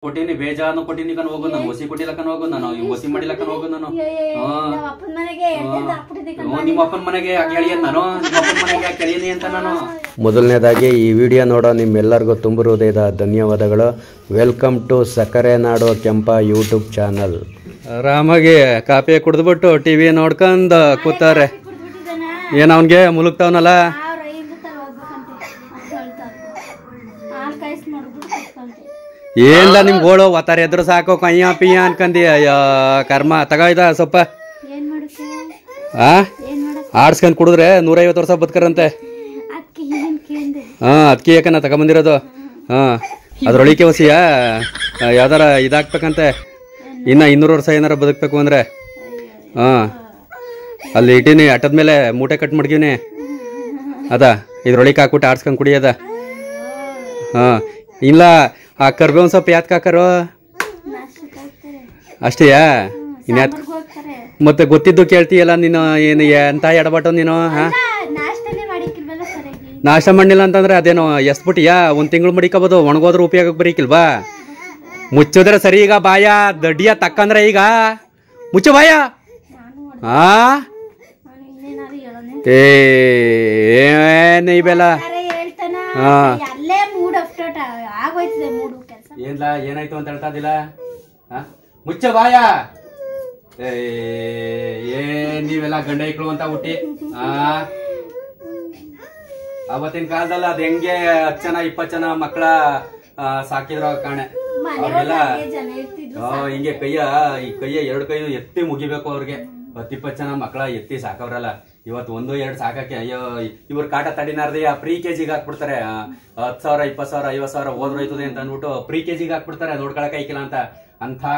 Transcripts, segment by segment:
ಕೊಟ್ಟಿನಿ ಬೇಜಾನು ಕೊಟ್ಟಿನಿ ಕನ್ ಹೋಗು ನಾನು ಒಸಿ ಕೊಟ್ಟಿಲಕನ್ ಹೋಗು ನಾನು ಈ ಒಸಿ ಮಾಡಿಲಕನ್ ಹೋಗು ನಾನು ನಿಮ್ಮ ಅಪ್ಪನ ಮನೆಗೆ ಯಾಕೆ ಹೇಳಿಯನ್ ನಾನು ನಿಮ್ಮ ಅಪ್ಪನ ಮನೆಗೆ ಯಾಕೆ ಹೇಳಿಯನಿ ಅಂತ ನಾನು. ಮೊದಲನೇದಾಗಿ ಈ ವಿಡಿಯೋ ನೋಡೋ ನಿಮ್ಮೆಲ್ಲರಿಗೂ ತುಂಬ ಹೃದಯದ ಧನ್ಯವಾದಗಳು. ವೆಲ್ಕಮ್ ಟು ಸಕ್ಕರೆ ನಾಡು ಕೆಂಪ ಯೂಟ್ಯೂಬ್ ಚಾನಲ್. ಆರಾಮಾಗಿ ಕಾಫಿ ಕುಡಿದ್ಬಿಟ್ಟು ಟಿವಿ ನೋಡ್ಕೊಂಡ್ ಕೂತಾರೆ. ಏನ್ ಅವನ್ಗೆ ಮುಲುಗ್ತಾವನಲ್ಲ ಏನಿಲ್ಲ ನಿಮ್ ಗೋಳು ಒತ್ತಾರೆ ಎದ್ರು ಸಾಕು ಕಯ್ಯ ಪಿಯ್ಯ ಅನ್ಕಂದಿ. ಅಯ್ಯೋ ಕರ್ಮ ತಗೋಯ್ದ ಸ್ವಲ್ಪ ಆಡ್ಸ್ಕೊಂಡ್ ಕುಡಿದ್ರೆ 150 ವರ್ಷ ಬದುಕರಂತೆ. ಅದಕ್ಕೆ ಯಾಕನ ತಗೊಂಬಂದಿರೋದು. ಅದ್ರೊಳಿಕೆ ಹೊಸಿಯ ಯಾವ್ದಾರ ಇದಾಕ್ಬೇಕಂತೆ. ಇನ್ನ 200 ವರ್ಷ ಏನಾರ ಬದುಕ್ಬೇಕು ಅಂದ್ರೆ ಅಲ್ಲಿ ಇಟ್ಟೀನಿ ಅಟ್ಟದ ಮೇಲೆ ಮೂಟೆ ಕಟ್ ಮಾಡ್ಗಿವ್ನಿ. ಅದ ಇದ್ರೊಳಿಕೆ ಹಾಕ್ಬಿಟ್ಟು ಆಡ್ಸ್ಕೊಂಡ್ ಕುಡಿಯದ. ಇಲ್ಲ ಆ ಕರ್ಬೇವ್ ಸ್ವಲ್ಪ ಯಾತ್ಕ ಹಾಕರು ಅಷ್ಟೇಯಾ? ಇನ್ಯಾತ್ ಮತ್ತೆ ಗೊತ್ತಿದ್ದು ಕೇಳ್ತೀಯಲ್ಲ ನೀನು. ಏನು ಎಂತ ಎಡಬಾಟೋ ನೀನು. ನಾಷ್ಟ ಮಾಡಿಲ್ಲ ಅಂತಂದ್ರೆ ಅದೇನೋ ಎಸ್ಬಿಟ್ಟಿಯಾ? 1 ತಿಂಗಳು ಮಡಿಕೋಬೋದು, ಒಣಗೋದ್ರ ಉಪಯೋಗಕ್ಕೆ ಬರೀಕಿಲ್ವಾ? ಮುಚ್ಚಿದ್ರೆ ಸರಿ. ಈಗ ಬಾಯ ದಡ್ಡಿಯ ತಕ್ಕಂದ್ರೆ ಈಗ ಮುಚ್ಚು ಬಾಯ. ಏನ್ ಇವೆಲ್ಲ ಏನ್ಲ ಏನಾಯ್ತು ಅಂತ ಹೇಳ್ತಾ ಇದ್ದಿಲ್ಲ. ಮುಚ್ಚ ಬಾಯ. ಏನ್ ನೀವೆಲ್ಲ ಗಂಡ ಇಕ್ಳು ಅಂತ ಹುಟ್ಟಿ. ಅವತ್ತಿನ ಕಾಲದಲ್ಲಿ ಅದ್ ಹೆಂಗೆ 10 ಜನ 20 ಜನ ಮಕ್ಕಳ ಸಾಕಿದ್ರು ಕಾಣೆ. ಅವ್ರಿಗೆಲ್ಲ ಹಿಂಗೆ ಕೈಯ 2 ಕೈ ಎತ್ತಿ ಮುಗಿಬೇಕು ಅವ್ರಿಗೆ. 10-20 ಜನ ಮಕ್ಕಳ ಎತ್ತಿ ಸಾಕವ್ರಲ್ಲ. ಇವತ್ತು 1-2 ಸಾಕಕ್ಕೆ ಅಯ್ಯೋ ಇವ್ರ ಕಾಟ ತಡಿನಾರ್ದೆ ಪ್ರೀ ಕೆಜಿಗೆ ಹಾಕ್ಬಿಡ್ತಾರೆ. 10,000 20,000 50,000 ಹೋದ್ರೋಯ್ತದೆ ಅಂತ ಅಂದ್ಬಿಟ್ಟು ಪ್ರೀ ಕೆಜಿಗೆ ಹಾಕ್ಬಿಡ್ತಾರೆ. ನೋಡ್ಕೊಳಕ್ ಐಕಿಲ್ಲ ಅಂತ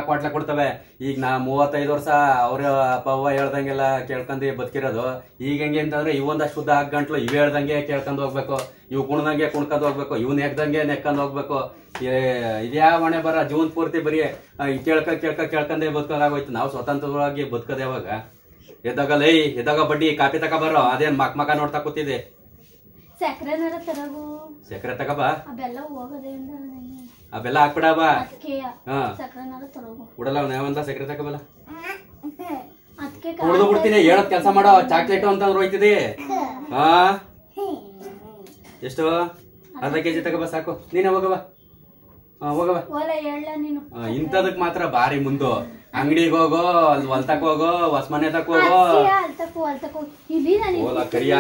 ಕ್ವಾಟ್ಲ ಕೊಡ್ತವೆ. ಈಗ ನಾ 35 ವರ್ಷ ಅವ್ರ ಪವ್ವ ಹೇಳ್ದಂಗೆಲ್ಲ ಕೇಳ್ಕೊಂಡಿ ಬದುಕಿರೋದು. ಈಗ ಹೆಂಗೆ ಅಂತಂದ್ರೆ ಇವೊಂದಷ್ಟು ಶುದ್ಧ ಗಂಟ್ಲು ಇವ್ ಹೇಳ್ದಂಗೆ ಕೇಳ್ಕೊಂಡ್ ಹೋಗ್ಬೇಕು, ಇವ್ ಕುಣ್ದಂಗೆ ಕುಣ್ಕೊಂಡ್ ಹೋಗ್ಬೇಕು, ಇವ್ ನೆಕ್ದಂಗೆ ನೆಕ್ಕೊಂಡ್ ಹೋಗ್ಬೇಕು. ಇದ್ಯಾ ಮನೆ ಬರ ಜೀವನ್ ಪೂರ್ತಿ ಬರೀ ಕೇಳ್ಕೊಂಡೇ ಬದುಕೋದಾಗೋಯ್ತು. ನಾವು ಸ್ವತಂತ್ರವಾಗಿ ಬದುಕದೆ ಯಾವಾಗ? ಎದ್ದಾಗ ಬಡ್ಡಿ ಕಾಪಿ ತಗೋಬಾರೋ. ಅದೇನ್ ಮಕ ನೋಡ್ತಾ ಕೂತಿದೆ. ಸಕ್ಕರೆ ತಗೋಬಾ, ಆ ಬೆಲ್ಲ ಹಾಕ್ಬಿಡ ಬಾ. ಕೊಡಲ್ಲ ನಾವಂತ ಸಕ್ಕರೆ ತಗೋಬಲ್ಲ. ಕುಡ್ದು ಬಿಡ್ತೀನಿ ಹೇಳದ್ ಕೆಲಸ ಮಾಡೋ. ಚಾಕ್ಲೇಟ್ ಅಂತ ಹೋಯ್ತಿದೆ. ಎಷ್ಟು? ಅರ್ಧ ಕೆಜಿ ತಗೋಬಾ ಸಾಕು. ನೀನೇ ಹೋಗವ ಹೋಗವ. ಇಂಥದಕ್ ಮಾತ್ರ ಬಾರಿ ಮುಂದು. ಅಂಗಡಿಗೆ ಹೋಗೋ, ಅಲ್ಲಿ ಹೊಲ್ತಕ್ ಹೋಗೋ, ಹೊಸ್ಮನೆ ತಕ್ ಹೋಗೋ. ಹೋಗ ಕರಿಯ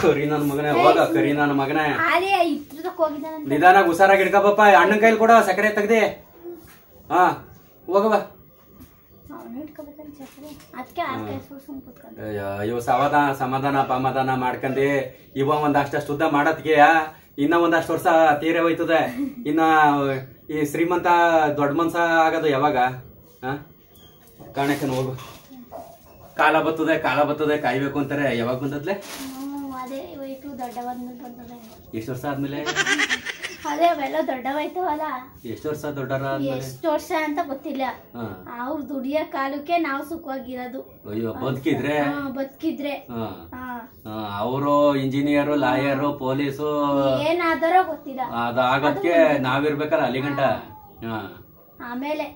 ಕರಿ ನನ್ ಮಗನೇ, ಹೋಗ ಕರಿ ನನ್ ಮಗನೇ. ನಿಧಾನ ಹುಷಾರಾಗಿ ಹಿಡ್ಕಪ್ಪ. ಅಣ್ಣನ ಕೈಲಿ ಕೊಡ ಸಕ್ಕರೆ ತೆಗ್ದಿ. ಹೋಗವ. ಇವ್ ಸಮಾಧಾನ ಪಮಾಧಾನ ಮಾಡ್ಕಂದಿ. ಇವ ಒಂದಷ್ಟು ಶುದ್ಧ ಮಾಡತ್ಗೆ ಇನ್ನ ಒಂದಷ್ಟು ವರ್ಷ ತೀರೇ ಹೋಯ್ತದೆ. ಇನ್ನ ಈ ಶ್ರೀಮಂತ ದೊಡ್ಡ ಮನ್ಸ ಆಗೋದು ಯಾವಾಗ? ಕಾಣಕನ್ ಹೋಗು. ಕಾಲ ಬರ್ತದೆ ಕಾಯ್ಬೇಕು ಅಂತಾರೆ. ಯಾವಾಗ ಬಂದದ್ಲೆ? ಎಷ್ಟು ವರ್ಷ ಆದ್ಮೇಲೆ? ಅದೇ ಅವೆಲ್ಲ ದೊಡ್ಡವಾಯ್ತವಲ್ಲ. ಎಷ್ಟು ವರ್ಷ ದೊಡ್ಡರ? ಎಷ್ಟು ವರ್ಷ ಅಂತ ಗೊತ್ತಿಲ್ಲ. ಅವ್ರು ದುಡಿಯೋ ಕಾಲಕ್ಕೆ ನಾವು ಸುಖವಾಗಿರೋದು. ಅಯ್ಯೋ ಬದುಕಿದ್ರೆ ಅವರು ಇಂಜಿನಿಯರು, ಲಾಯರು, ಪೊಲೀಸು ಏನಾದರೋ ಗೊತ್ತಿಲ್ಲ. ಅದಾಗಕ್ಕೆ ನಾವಿರ್ಬೇಕಲ್ಲ ಅಲ್ಲಿ ಗಂಟ. ಆಮೇಲೆ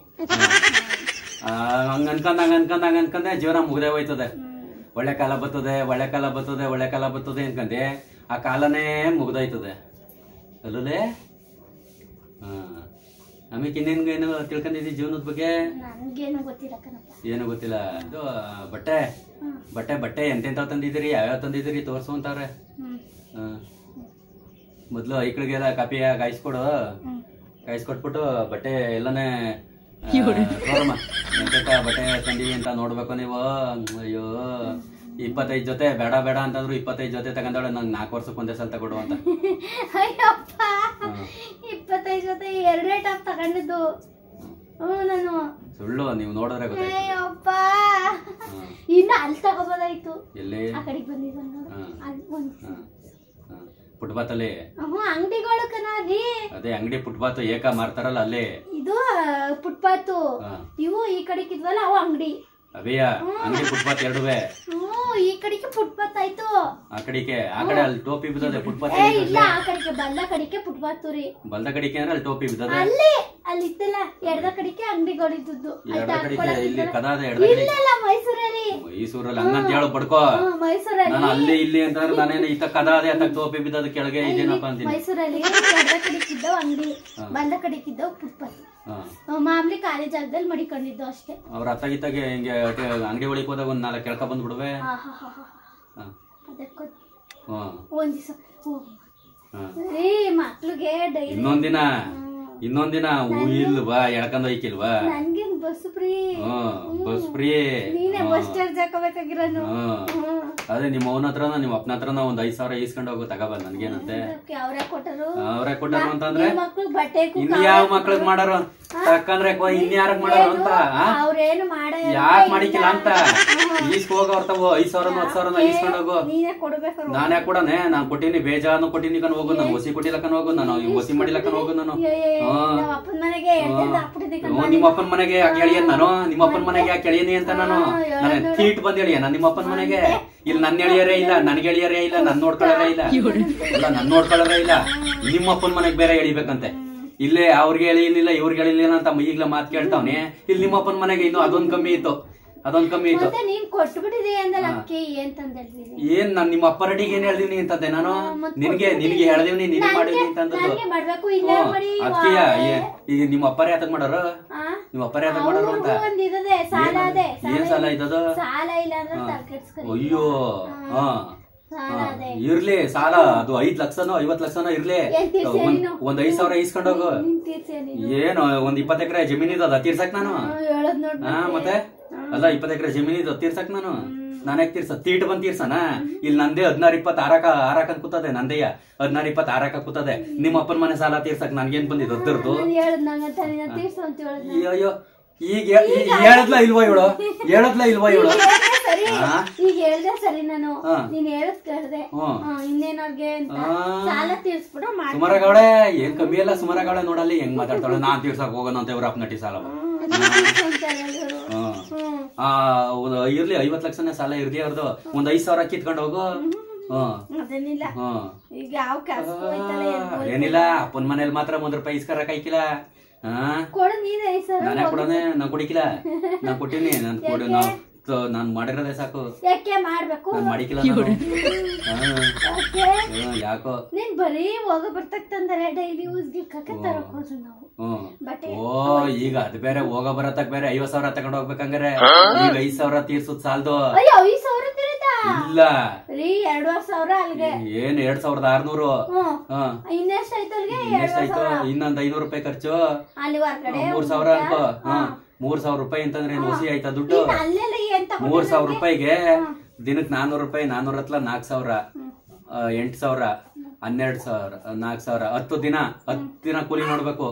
ಹಂಗನ್ಕಂದೆ ಜೀವನ ಮುಗ್ದೇ ಹೋಯ್ತದೆ. ಒಳ್ಳೆ ಕಾಲ ಬರ್ತದೆ ಅನ್ಕಂದೆ ಆ ಕಾಲನೇ ಮುಗ್ದೋಯ್ತದೆ ಅಲ್ಲೇ. ಆಮೇಲೆ ಇನ್ನೇನು ತಿಳ್ಕೊಂಡಿದ್ದಿ ಜೀವನದ ಬಗ್ಗೆ? ಏನು ಗೊತ್ತಿಲ್ಲ. ಇದು ಬಟ್ಟೆ ಎಂತೆಂತಾವ್ ತಂದಿದ್ದೀರಿ, ಯಾವ್ಯಾವ ತಂದಿದ್ದೀರಿ ತೋರ್ಸು ಅಂತವ್ರೆ. ಮೊದ್ಲು ಐಕ್ಳಿಗೆಲ್ಲ ಕಾಪಿ ಕಾಯಿಸ್ಕೊಟ್ಬಿಟ್ಟು ಬಟ್ಟೆ ಎಲ್ಲಾನೇ ನೋಡಮ್ಮ ಎಂತೆಂತ ಬಟ್ಟೆ ತಂದಿವಿ ಅಂತ ನೋಡ್ಬೇಕು ನೀವು. ಅಯ್ಯೋ 25 ಜೊತೆ ಬೇಡ ಅಂತಂದ್ರು 25 ಜೊತೆ ತಗೊಂಡಾಳೆ. ನಂಗೆ 4 ವರ್ಷಕ್ಕೆ ಒಂದೇ ಸಲ ತಗೊಡು ಅಂತ. 25 ಜೊತೆ 2 ಟಾಪ್ ತಗೊಂಡಿದ್ದು ನಾನು. ಸುಳ್ಳು, ನೀವು ನೋಡಿದ್ರೆ ಗೊತ್ತಾಯ್ತು. ಇನ್ನು ಅಲ್ಲಿ ತಗೋಬೋದಾಯ್ತು. ಎಲ್ಲಿ? ಆ ಕಡೆಗೆ ಬಂದಿದ್ದ ಫುಟ್ಪಾತ್ ಅಲ್ಲಿ ಅಂಗಡಿಗಳು ಕನಾದಿ. ಅದೇ ಅಂಗಡಿ ಫುಟ್ಪಾತ್ ಏಕ ಮಾರ್ತಾರಲ್ಲ ಅಲ್ಲಿ. ಇದು ಫುಟ್ಪಾತ್. ಇವು ಈ ಕಡೆಗೆ ಇದ್ವಲ್ಲ ಅವು ಅಂಗಡಿ. ಅವೆಯ ಅಂಗಡಿ ಫುಟ್ಪಾತ್ ಎರಡುವೆ. ಈ ಕಡೆಗೆ ಫುಟ್ಪಾತ್ ಆಯ್ತು. ಆ ಕಡೆಗೆ ಆ ಕಡೆ ಅಲ್ಲಿ ಟೋಪಿ ಬಿದ್ದದೆ ಫುಟ್ಪಾತ್. ಇಲ್ಲ ಆ ಕಡೆಗೆ ಬಲ್ಲ ಕಡೆಗೆ ಫುಟ್ಪಾತ್ ರೀ. ಬಲ್ದ ಕಡೆಗೆ ಅಂದ್ರೆ ಅಲ್ಲಿ ಟೋಪಿ ಬಿದ್ದದೆ. ಅಲ್ಲಿ ಅಲ್ಲಿ ಇತ್ತ ಎಡದ ಕಡೆಗೆ ಅಂಗಡಿಗಳಿದ್ದು ಇಲ್ಲಿ ಕದಾದ ಇಲ್ಲಲ್ಲ ಮೈಸೂರಲ್ಲಿ ಹಂಗಂತ ಹೇಳು ಪಡ್ಕೋ. ಮೈಸೂರಲ್ಲಿ ನಾನು ಅಲ್ಲಿ ಇಲ್ಲಿ ಅಂತಂದ್ರೆ ನಾನೇನು ಇತ್ತ ಕದಾದೆ ಅಂತ ಟೋಪಿ ಬಿದ್ದದ ಕೆಳಗೆ ಇದೇನಪ್ಪ ಅಂತೀನಿ. ಮೈಸೂರಲ್ಲಿ ಎಡದ ಕಡೆಗಿದ್ದವು ಅಂಗಡಿ, ಬಲದ ಕಡೆಗಿದ್ದವು ಫುಟ್ಪಾತ್. ಮಾಮೂಲಿ ಖಾಲಿ ಜಾಗದಲ್ಲಿ ಮಡಿಕೊಂಡಿದ್ದು ಅಷ್ಟೇ. ಅವ್ರ ಅತ್ತಾಗಿತ್ತಾಗೆ ಹಿಂಗೆ ಅಂಗಡಿ ಒಳಗೆ ಹೋದಾಗ ಒಂದ್ 4 ಕೆಳಕ ಬಂದ್ಬಿಡುವೆ. ಒಂದ್ ದಿವಸ ಮಕ್ಳಿಗೆ ಇನ್ನೊಂದಿನ ಇಲ್ವಾ ಎಳ್ಕೊಂಡ್ ಹೋಯ್ಕಿಲ್ವಾ? ನನ್ಗೇನ್ ಬಸ್ ಫ್ರೀ. Bus free. ನೀನೇ ಬಸ್ ಚಾರ್ಜ್ ಹಾಕೋಬೇಕಾಗಿರೋನು. ಅದೇ ನಿಮ್ಮ ಅವನ ಹತ್ರನ ನಿಮ್ಮ ಅಪ್ಪನ ಹತ್ರನ ಒಂದ್ 5,000 ಈಸ್ಕೊಂಡ್ ಹೋಗು ತಗೋಬಂದ್ ನನ್ಗೇನಂತೆ. ಅವ್ರೇ ಕೊಟ್ಟರು ಅಂತಂದ್ರೆ ಬಟ್ಟೆ ಇನ್ ಯಾವ ಮಕ್ಳಿಗೆ ಮಾಡಾರ ತಕ್ಕಂದ್ರೆ ಇನ್ಯಾರಗ್ ಮಾಡಾರ ಅಂತ ಅವ್ರೇನು ಮಾಡ ಯಾಕೆ ಮಾಡಿಕಿಲ್ಲ ಅಂತ ಈಸ್ಕ ಹೋಗವ್ರ ತಗೋ 5,000 10,000 ಈಸ್ಕೊಂಡ್ ಹೋಗು. ನೀನೇ ಕೊಡ್ಬೇಕು. ನಾನ್ ಯಾಕೆ ಕೊಡನೆ? ನಾನ್ ಕೊಟ್ಟಿನಿ, ಬೇಜಾನು ಕೊಟ್ಟಿನಿ ಕನ್ ಹೋಗು. ನಾನು ಒಸಿ ಕೊಟ್ಟಿಲಕನ್ ಹೋಗು, ನಾನು ಒಸಿ ಮಾಡಿಲಕನ್ ಹೋಗು. ನಾನು ನಿಮ್ಮ ಅಪ್ಪನ ಮನೆಗೆ ಯಾಕೆ ಎಳಿಯನ್ ನಾನು? ನಿಮ್ಮ ಅಪ್ಪನ ಮನೆಗೆ ಯಾಕೆ ಎಳಿಯನಿ ಅಂತ ನಾನು ತೀಟ್ ಬಂದ್ ಎಳಿಯನ ನಿಮ್ಮ ಅಪ್ಪನ ಮನೆಗೆ? ಇಲ್ಲಿ ನನ್ ಎಳಿಯರೇ ಇಲ್ಲ, ನನ್ಗೆ ಎಳಿಯರೇ ಇಲ್ಲ, ನನ್ ನೋಡ್ಕೊಳ್ಳರೇ ಇಲ್ಲ, ನನ್ ನೋಡ್ಕೊಳ್ಳರೇ ಇಲ್ಲ. ನಿಮ್ಮ ಅಪ್ಪನ ಮನೆಗೆ ಬೇರೆ ಎಳಿಬೇಕಂತೆ. ಇಲ್ಲೇ ಅವ್ರಿಗೆ ಎಳಿಲಿಲ್ಲ ಇವ್ರಿಗೆ ಎಳಿಲಿಲ್ಲ ಅಂತ ಈಗ್ಲೇ ಮಾತ್ ಕೇಳ್ತಾವ್ನಿ. ಇಲ್ಲಿ ನಿಮ್ಮ ಅಪ್ಪನ ಮನೆಗೆ ಇನ್ನು ಅದೊಂದ್ ಕಮ್ಮಿ ಇತ್ತು. ಏನ್ ನಾನ್ ನಿಮ್ಮ ಅಪ್ಪ ರೆಡಿಗೆ ಏನ್ ಹೇಳ್ದೀನಿ ಅಂತಂದೆ ನಾನು? ನಿನ್ಗೆ ಹೇಳ್ದೀನಿ, ನೀನ್ ಮಾಡಿದೀನಿ ಅಂತಂದದ್ದು. ಅದಕ್ಕೆಯ ಈಗ ನಿಮ್ಮ ಅಪ್ಪರೇ ಯಾತಕ್ ಮಾಡೋರು? ನಿಮ್ಮ ಅಪ್ಪರೇ ಯಾತಕ್ ಮಾಡೋರು ಅಂತ? ಏನ್ ಸಾಲ ಇದ್ದದು? ಅಯ್ಯೋ ಇರ್ಲಿ ಸಾಲ, ಅದು 5 ಲಕ್ಷನೋ 50 ಲಕ್ಷನೋ ಇರ್ಲಿ, ಒಂದ್ 5,000 ಈಸ್ಕೊಂಡೋಗು. ಏನು ಒಂದ್ 20 ಎಕರೆ ಜಮೀನಿದ ತೀರ್ಸಕ್ ನಾನು? ಮತ್ತೆ ಅಲ್ಲ 20 ಎಕರೆ ಜಮೀನಿದ ತೀರ್ಸಕ್ ನಾನು ಯಾಕೆ ತೀರ್ಸ? ತೀಟ್ ಬಂದ್ ತೀರ್ಸನ? ಇಲ್ಲಿ ನಂದೇ 16-20 ಆರಾಕ ಕೂತದೆ. ನಂದೇಯ 16-20 ಆರಾಕ ಕೂತದೆ. ನಿಮ್ಮ ಅಪ್ಪನ ಮನೆ ಸಾಲ ತೀರ್ಸಕ್ ನನ್ಗೇನ್ ಬಂದಿದ್ದು ಅದ್ದರ್ದು? ಅಯ್ಯೋ ಈಗ ಹೇಳದ್ಲ ಇಲ್ವಾ ಇವಳು? ಈಗ ಹೇಳ್ದೆ ಸರಿ ನಾನು, ನೀನ್ ಹೇಳದ್ ಕೇಳ್ದೆ. ಇನ್ನೇನವ್ರಿಗೆ ಸುಮಾರಗೌಡೆ ಏನ್ ಕಮ್ಮಿ ಅಲ್ಲ. ಸುಮಾರಗೌಡೆ ನೋಡಲ್ಲಿ ಹೆಂಗ್ ಮಾತಾಡ್ತಾಳೆ. ನಾನ್ ತೀರ್ಸಕ್ ಹೋಗೋಣ ಅಂತ ಇವ್ರ ಅಪ್ನಟಿ ಸಾಲ ಇರ್ಲಿ 50 ಲಕ್ಷನೇ ಸಾಲ ಇರ್ಲಿ ಅವ್ರದ್ದು. ಒಂದ್ 5,000 ಕಿತ್ಕೊಂಡ್ ಹೋಗು. ಏನಿಲ್ಲ ಅಪ್ಪನ ಮನೇಲಿ ಮಾತ್ರ ₹1 ಇಸ್ಕರಕ್ ಆಯ್ಕಿಲ್ಲ. ನಾನೇ ಕೊಡೋನೆ, ನಾನ್ ಕುಡಿಕಿಲ್ಲ. ನಾನ್ ಕೊಟ್ಟಿನಿ, ನಾನ್ ಮಾಡಿರೋದೇ ಸಾಕು. ನಾನ್ ಮಾಡಿಕಿಲ್ಲ. ಯಾಕೋ ನೀನ್ ಬರೀ ಹೋಗ ಬರ್ತಂದ್ರೆ ಡೈಲಿ ಓ ಈಗ ಅದ್ ಬೇರೆ ಹೋಗ ಬರತಕ್ ಬೇರೆ 50,000 ತಗೊಂಡ್ ಹೋಗ್ಬೇಕಂಗಾರೆ ಈಗ 5,000 ತೀರ್ಸುದ್ ಸಾಲ್ದು. ಇಲ್ಲ 2,500 ಅಲ್ಲಿಗೆ ಏನ್ 2,600. ಇನ್ನೆಷ್ಟಾಯ್ತು? ಇನ್ನೊಂದ್ ₹500 ಖರ್ಚು. 3,000 ಅನ್ಕೋ. 3,000 ರೂಪಾಯಿ ಅಂತಂದ್ರೆ ಏನ್ ಹೊಸಿ ಆಯ್ತಾ ದುಡ್ಡು? 3,000 ರೂಪಾಯಿಗೆ ದಿನಕ್ಕೆ ₹400, 400 ಹತ್ಲ 4,000, 8,000, 12,000, 4,000. 10 ದಿನ ಕೂಲಿ ಮಾಡ್ಬೇಕು.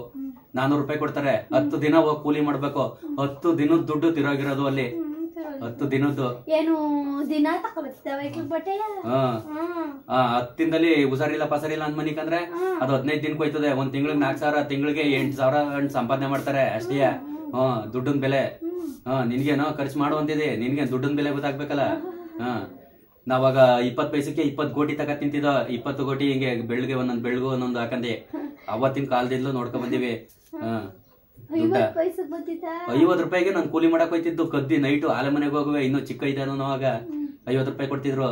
400 ರೂಪಾಯಿ ಕೊಡ್ತಾರೆ. 10 ದಿನ ಹೋಗಿ ಕೂಲಿ ಮಾಡ್ಬೇಕು. 10 ದಿನದ ದುಡ್ಡು ತಿರೋಗಿರೋದು ಅಲ್ಲಿ. 10 ದಿನದ್ದು ಏನು ದಿನ ತಗೊಳ್ತೇವೆ ಬಟ್ಟೆ. 10 ದಿನದಲ್ಲಿ ಹುಷಾರಿಲ್ಲ ಪಸರಿಲ್ಲ ಅಂದ್ ಮನಿಕಂದ್ರೆ ಅದು 15 ದಿನಕ್ಕೆ ಹೋಯ್ತದೆ. ಒಂದ್ ತಿಂಗಳಿಗೆ 4,000, ತಿಂಗಳಿಗೆ 8,000 ಸಂಪಾದನೆ ಮಾಡ್ತಾರೆ ಅಷ್ಟೇ. ದುಡ್ಡನ್ ಬೆಲೆ ನಿನ್ಗೇನೋ ಖರ್ಚು ಮಾಡುವಂತಿದೆ. ನಿನ್ಗೆ ದುಡ್ಡನ್ ಬೆಲೆ ಗೊತ್ತಾಗ್ಬೇಕಲ್ಲ. ನಾವಾಗ 20 ಪೈಸಕ್ಕೆ 20 ಕೋಟಿ ತಗ ತಿಂತಿದ್ದ. 20 ಕೋಟಿ ಹಿಂಗೆ ಬೆಳ್ಗೆ ಬೆಳ್ಗು ಒಂದೊಂದು ಹಾಕಂದೆ. ಅವತ್ತಿನ ಕಾಲದಿಂದಲೂ ನೋಡ್ಕೊಂಡ್ ಬಂದಿವಿ. 50 ರೂಪಾಯಿಗೆ ನಾನು ಕೂಲಿ ಮಾಡಕ್ ಹೋಯ್ತಿದ್ದು. ಕದ್ದಿ ನೈಟು ಆಲೆ ಮನೆಗೆ ಹೋಗುವೆ. ಇನ್ನು ಚಿಕ್ಕ ಇದ್ದಾನು ಅವಾಗ 50 ರೂಪಾಯಿ ಕೊಡ್ತಿದ್ರು.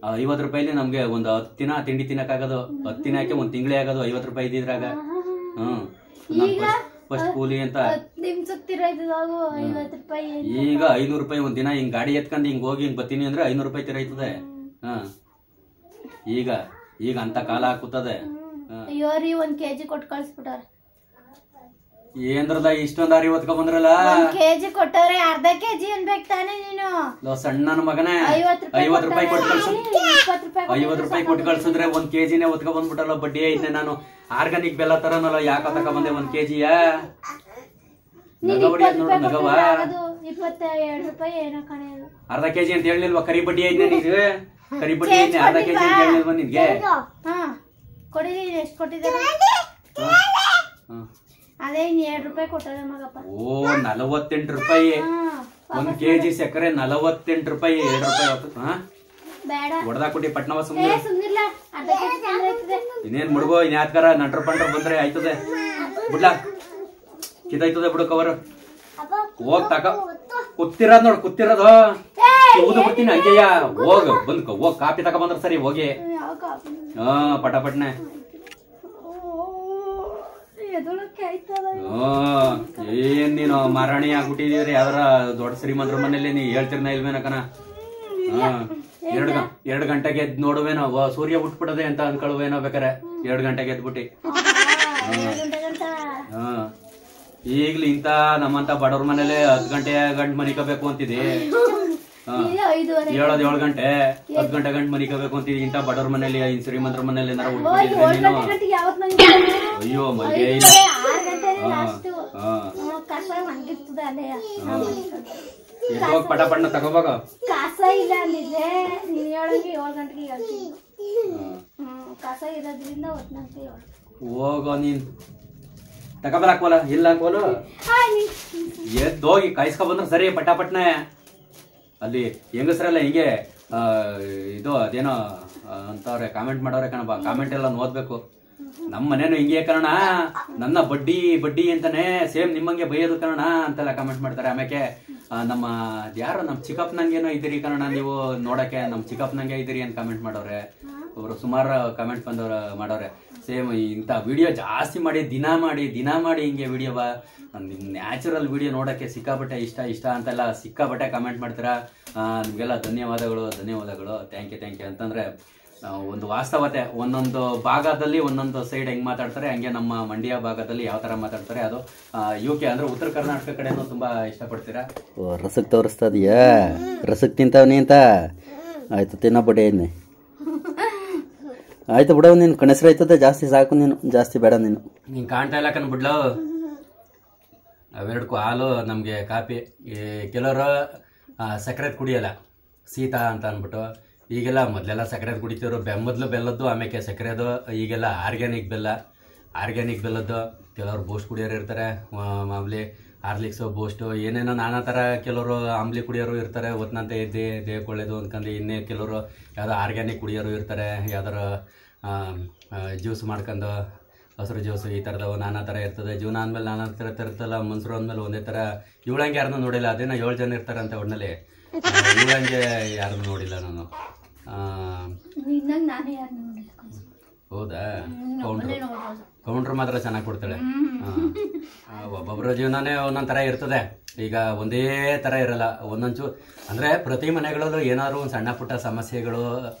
50 ರೂಪಾಯಿಲಿ ನಮ್ಗೆ ಒಂದ್ 10 ದಿನ ತಿಂಡಿ ತಿನ್ನಕ್ಕಾಗೋದು. 10 ದಿನಕ್ಕೆ ಒಂದ್ ತಿಂಗಳೇ ಆಗೋದು 50 ರೂಪಾಯಿ ಇದ್ದಿದ್ರಾಗ. ಫಸ್ಟ್ ಕೂಲಿ ಅಂತ ಈಗ 500 ರೂಪಾಯಿ ಒಂದ್ ದಿನ ಹಿಂಗ್ ಗಾಡಿ ಎತ್ಕೊಂಡ್ ಹಿಂಗ್ ಹೋಗಿ ಹಿಂಗ್ ಬರ್ತೀನಿ ಅಂದ್ರೆ 500 ರೂಪಾಯಿ ತಿರೈತದೆ. ಈಗ ಅಂತ ಕಾಲ ಹಾಕುತ್ತದೆ. ಒಂದ್ ಕೆಜಿ ಕೊಟ್ಟು ಕಳ್ಸ್ಬಿಟ್ಟಾರ. ಏನ್ರದ ಇಷ್ಟೊಂದ್ ಅರಿ ಹೊತ್ಕೊಂಡ್ ಬಂದ್ರಲ್ಲ? ಕೆಜಿ ಕೊಟ್ಟವ್ರೆ, ಅರ್ಧ ಕೆಜಿ ಅನ್ಬೇಕು ತಾನೆ ನೀನು? ಸಣ್ಣ ಮಗನೇ 50 ರೂಪಾಯಿ ಕೊಟ್ಟು ಕಳ್ಸ. 50 ರೂಪಾಯಿ ಕೊಟ್ಟು ಕಳ್ಸಿದ್ರೆ 1 ಕೆಜಿನೇ ಹೊತ್ಕೊಂಡ್ ಬಂದ್ಬಿಟ್ಟಲ್ಲ. ಬಡ್ಡಿ ಐತೆ. ನಾನು ಆರ್ಗಾನಿಕ್ ಬೆಲ್ಲ ತರನಲ್ಲ, ಯಾಕ ತಕ ಬಂದೆ 1 ಕೆಜಿಯ? ನೋಡು ನಗವ 22 ರೂಪಾಯಿ ಏನೋ ಕಣೆ. ಅರ್ಧ ಕೆಜಿ ಅಂತ ಹೇಳಿಲ್ವಾ? ಕರಿ ಬಡ್ಡಿ ಐತೆ ನಿನ್ಗೆ. ಕರಿ ಬಡ್ಡಿ ಐತೆ. ಅರ್ಧ ಕೆಜಿ ಅಂತ ಹೇಳಿಲ್ವಾ ನಿನ್ಗೆ? ಕೊಡಿರಿ, ಎಷ್ಟು ಕೊಟ್ಟಿದ್ದಾರೆ? ಅದೇ 2 ರೂಪಾಯಿ ಕೊಟ್ಟರೆ ಮಗಪ್ಪ. ಓ 48 ರೂಪಾಯಿ 1 ಕೆಜಿ ಸಕ್ಕರೆ. 48 ರೂಪಾಯಿ 2 ರೂಪಾಯಿ ಬೇಡ ಹೊಡೆದಾ ಕೊಟ್ಟಿ ಪಟ್ನವ. ಸುಮ್ಮನಿಲ್ಲ, ಇನ್ನೇನ್ ಮುಡ್ಗೋ. ಇನ್ಯಾತ್ಕಾರ ನಟ್ರ ಪಂಟ್ರ ಬಂದ್ರೆ ಆಯ್ತದೆ. ಬಿಡ್ಲಾ ಕಿತ್ತಾಯ್ತದೆ ಬಿಡು ಕವರ್. ಹೋಗ್ ತಕ ಕೂತಿರೋದ್ ನೋಡ್, ಕೂತಿರೋದು ಊದು ಬಿಡ್ತೀನಿ ಹಂಗೆಯ. ಹೋಗ್ ಬಂದ್ ಹೋಗ್ ಕಾಪಿ ತಕ ಬಂದ್ರ ಸರಿ ಹೋಗಿ. ಪಟಪಟ್ನೆ. ಏನ್ ನೀನು ಮಾರಾಣಿ ಆಗ್ಬಿಟ್ಟಿದೀರಿ ಯಾವ್ದಾರ ದೊಡ್ಡ ಶ್ರೀಮಂತರ ಮನೇಲಿ ನೀ ಹೇಳ್ತಿರ್ನ ಇಲ್ವೇನಕನ. 2 ಗಂಟೆಗೆ ಎದ್ ನೋಡುವೇನೋ ಸೂರ್ಯ ಬಿಟ್ಬಿಡದೆ ಅಂತ ಅನ್ಕೊಳ್ವೇನೋ ಬೇಕಾರೆ 2 ಗಂಟೆಗೆ ಎದ್ಬಿಟ್ಟಿ. ಈಗ್ಲಿ ಇಂತ ನಮ್ಮಂತ ಬಡವ್ರ ಮನೇಲಿ 10 ಗಂಟೆ ಗಂಟೆ ಮನಿಕೋಬೇಕು ಅಂತಿದಿ. ಹೇಳೋದ್ 7 ಗಂಟೆ 10 ಗಂಟೆ ಗಂಟೆ ಮನಿಕೋಬೇಕು ಅಂತಿದಿ. ಇಂತ ಬಡವ್ರ ಮನೇಲಿ ಶ್ರೀಮಂತರ ಮನೇಲಿ ಏನಾರ ಉಟ್ಬಿಟ್ಟಿದ್ರೆ ಅಯ್ಯೋ ಮಲ್ಗೆ ಇಲ್ಲ. ಹೋಗ್ ಪಟಪಟ್ನ ತಗೋಬೋಗ. ಕಸ ಇಲ್ಲ ಅಂದಿದ್ರೆ ನೀನ್ ಹೇಳಂಗೆ 7 ಗಂಟೆಗೆ ಹೇಳ್ತೀನಿ. ಕಸ ಇರೋದ್ರಿಂದ 10 ಗಂಟೆ ಹೋಗೋ ನೀನ್ ತಗೋಬರಾಕೋಲ ಇಲ್ಲ ಹಾಕೋಲು. ಎದ್ದೋಗಿ ಕಾಯಿಸ್ಕೊ ಬಂದ್ರೆ ಸರಿ ಪಟಾಪಟ್ನೆ. ಅಲ್ಲಿ ಹೆಂಗಸ್ರೆಲ್ಲ ಹಿಂಗೆ ಇದು ಅದೇನೋ ಅಂತವ್ರೆ ಕಾಮೆಂಟ್ ಮಾಡೋರೆ ಕಣಪ್ಪ. ಕಾಮೆಂಟ್ ಎಲ್ಲ ಓದ್ಬೇಕು. ನಮ್ಮ ಮನೇನು ಹಿಂಗೆ ಕಣ, ನನ್ನ ಬಡ್ಡಿ ಅಂತಾನೆ ಸೇಮ್ ನಿಮ್ಮಂಗೆ ಬೈಯೋದು ಕಣ ಅಂತೆಲ್ಲ ಕಾಮೆಂಟ್ ಮಾಡ್ತಾರೆ. ಆಮೇಲೆ ನಮ್ಮ ಯಾರು ನಮ್ ಚಿಕ್ಕಪ್ಪನಂಗೇನೋ ಇದ್ದೀರಿ ಕಣ ನೀವು ನೋಡಕ್ಕೆ, ನಮ್ ಚಿಕ್ಕಪ್ಪನಂಗೆ ಇದ್ದೀರಿ ಅಂತ ಕಾಮೆಂಟ್ ಮಾಡೋರೆ. ಒಬ್ರು ಸುಮಾರು ಕಾಮೆಂಟ್ ಮಾಡೋರೆ. ಸೇಮ್ ಇಂಥ ವಿಡಿಯೋ ಜಾಸ್ತಿ ಮಾಡಿ ದಿನ ಮಾಡಿ ಹಿಂಗೆ ವಿಡಿಯೋ ನ್ಯಾಚುರಲ್ ವಿಡಿಯೋ ನೋಡಕ್ಕೆ ಸಿಕ್ಕಾಬಟ್ಟೆ ಇಷ್ಟ ಅಂತೆಲ್ಲ ಸಿಕ್ಕಾಬಟ್ಟೆ ಕಾಮೆಂಟ್ ಮಾಡ್ತೀರಾ. ನಿಮ್ಗೆಲ್ಲ ಧನ್ಯವಾದಗಳು. ಥ್ಯಾಂಕ್ ಯು ಅಂತಂದ್ರೆ ಒಂದು ವಾಸ್ತವತೆ ಒಂದೊಂದು ಭಾಗದಲ್ಲಿ ಒಂದೊಂದು ಸೈಡ್ ಹೆಂಗ್ ಮಾತಾಡ್ತಾರೆ, ಹಂಗೆ ನಮ್ಮ ಮಂಡ್ಯ ಭಾಗದಲ್ಲಿ ಯಾವ ತರ ಮಾತಾಡ್ತಾರೆ ಅದು UK ಅಂದ್ರೆ ಉತ್ತರ ಕರ್ನಾಟಕ ಕಡೆನೂ ತುಂಬಾ ಇಷ್ಟಪಡ್ತೀರಾ. ರಸಕ್ ತೋರಿಸ್ತಾ ಇದೀಯಾ? ರಸಕ್ ತಿಂತಾವನಿ ಅಂತ ಆಯ್ತು, ತಿನ್ನಬೇಡಿ ಇನ್ನೆ ಆಯ್ತು ಬಿಡವ್. ನೀನು ಕಣಸ್ರು ಆಯ್ತದೆ ಜಾಸ್ತಿ ಸಾಕು, ನೀನು ಜಾಸ್ತಿ ಬೇಡ. ನೀನ್ ಕಾಣ್ತಾ ಇಲ್ಲ ಕಣ್ ಬಿಡ್ಲು. ಅವೆರಡಕ್ಕೂ ಹಾಲು ನಮ್ಗೆ ಕಾಪಿ. ಕೆಲವರು ಸಕ್ಕರೆ ಕುಡಿಯಲ್ಲ ಶೀತ ಅಂತ ಅಂದ್ಬಿಟ್ಟು. ಈಗೆಲ್ಲ ಮೊದಲೆಲ್ಲ ಸಕ್ಕರೆ ಕುಡಿತಿದ್ರು, ಮೊದಲು ಬೆಲ್ಲದ್ದು ಆಮೇಲೆ ಸಕ್ಕರೆದು. ಈಗೆಲ್ಲ ಆರ್ಗ್ಯಾನಿಕ್ ಬೆಲ್ಲದ್ದು. ಕೆಲವರು ಬೂಸ್ಟ್ ಕುಡಿಯೋರು ಇರ್ತಾರೆ, ಮಾಮೂಲಿ ಹಾರ್ಲಿಕ್ಸು ಬೂಸ್ಟು ಏನೇನೋ ನಾನಾ ಥರ. ಕೆಲವರು ಆಮ್ಲಿ ಕುಡಿಯೋರು ಇರ್ತಾರೆ, ಒತ್ತನಂತೆ ದೇಹಕ್ಕೆ ಒಳ್ಳೇದು ಅಂದ್ಕೊಂಡು. ಇನ್ನೇ ಕೆಲವರು ಯಾವುದೋ ಆರ್ಗ್ಯಾನಿಕ್ ಕುಡಿಯೋರು ಇರ್ತಾರೆ, ಯಾವ್ದಾರು ಜ್ಯೂಸ್ ಮಾಡ್ಕೊಂಡು ಹಸಿರು ಜ್ಯೂಸು ಈ ಥರದವು ನಾನಾ ಥರ ಇರ್ತದೆ. ಜೀವನ ಅಂದಮೇಲೆ ನಾನಾ ಥರ ಇರ್ತಲ್ಲ. ಮನ್ಸರು ಅಂದಮೇಲೆ ಒಂದೇ ಥರ. ಇವಳಂಗೆ ಯಾರನ್ನೂ ನೋಡಿಲ್ಲ. ಅದೇನೋ 7 ಜನ ಇರ್ತಾರೆ ಅಂತ ಒಟ್ಟಿನಲ್ಲಿ. ಇವಳಂಗೆ ಯಾರನ್ನೂ ನೋಡಿಲ್ಲ ನಾನು. ಹೌದಾ? ಕೌಂಟ್ರ್ ಮಾತ್ರ ಚೆನ್ನಾಗಿ ಕೊಡ್ತಾಳೆ. ಒಬ್ಬೊಬ್ಬರ ಜೀವನನೇ ಒಂದೊಂದು ಥರ ಇರ್ತದೆ. ಈಗ ಒಂದೇ ಥರ ಇರಲ್ಲ. ಒಂದೊಂಚು ಅಂದರೆ ಪ್ರತಿ ಮನೆಗಳಲ್ಲೂ ಏನಾದ್ರು ಒಂದು ಸಣ್ಣ ಪುಟ್ಟ ಸಮಸ್ಯೆಗಳು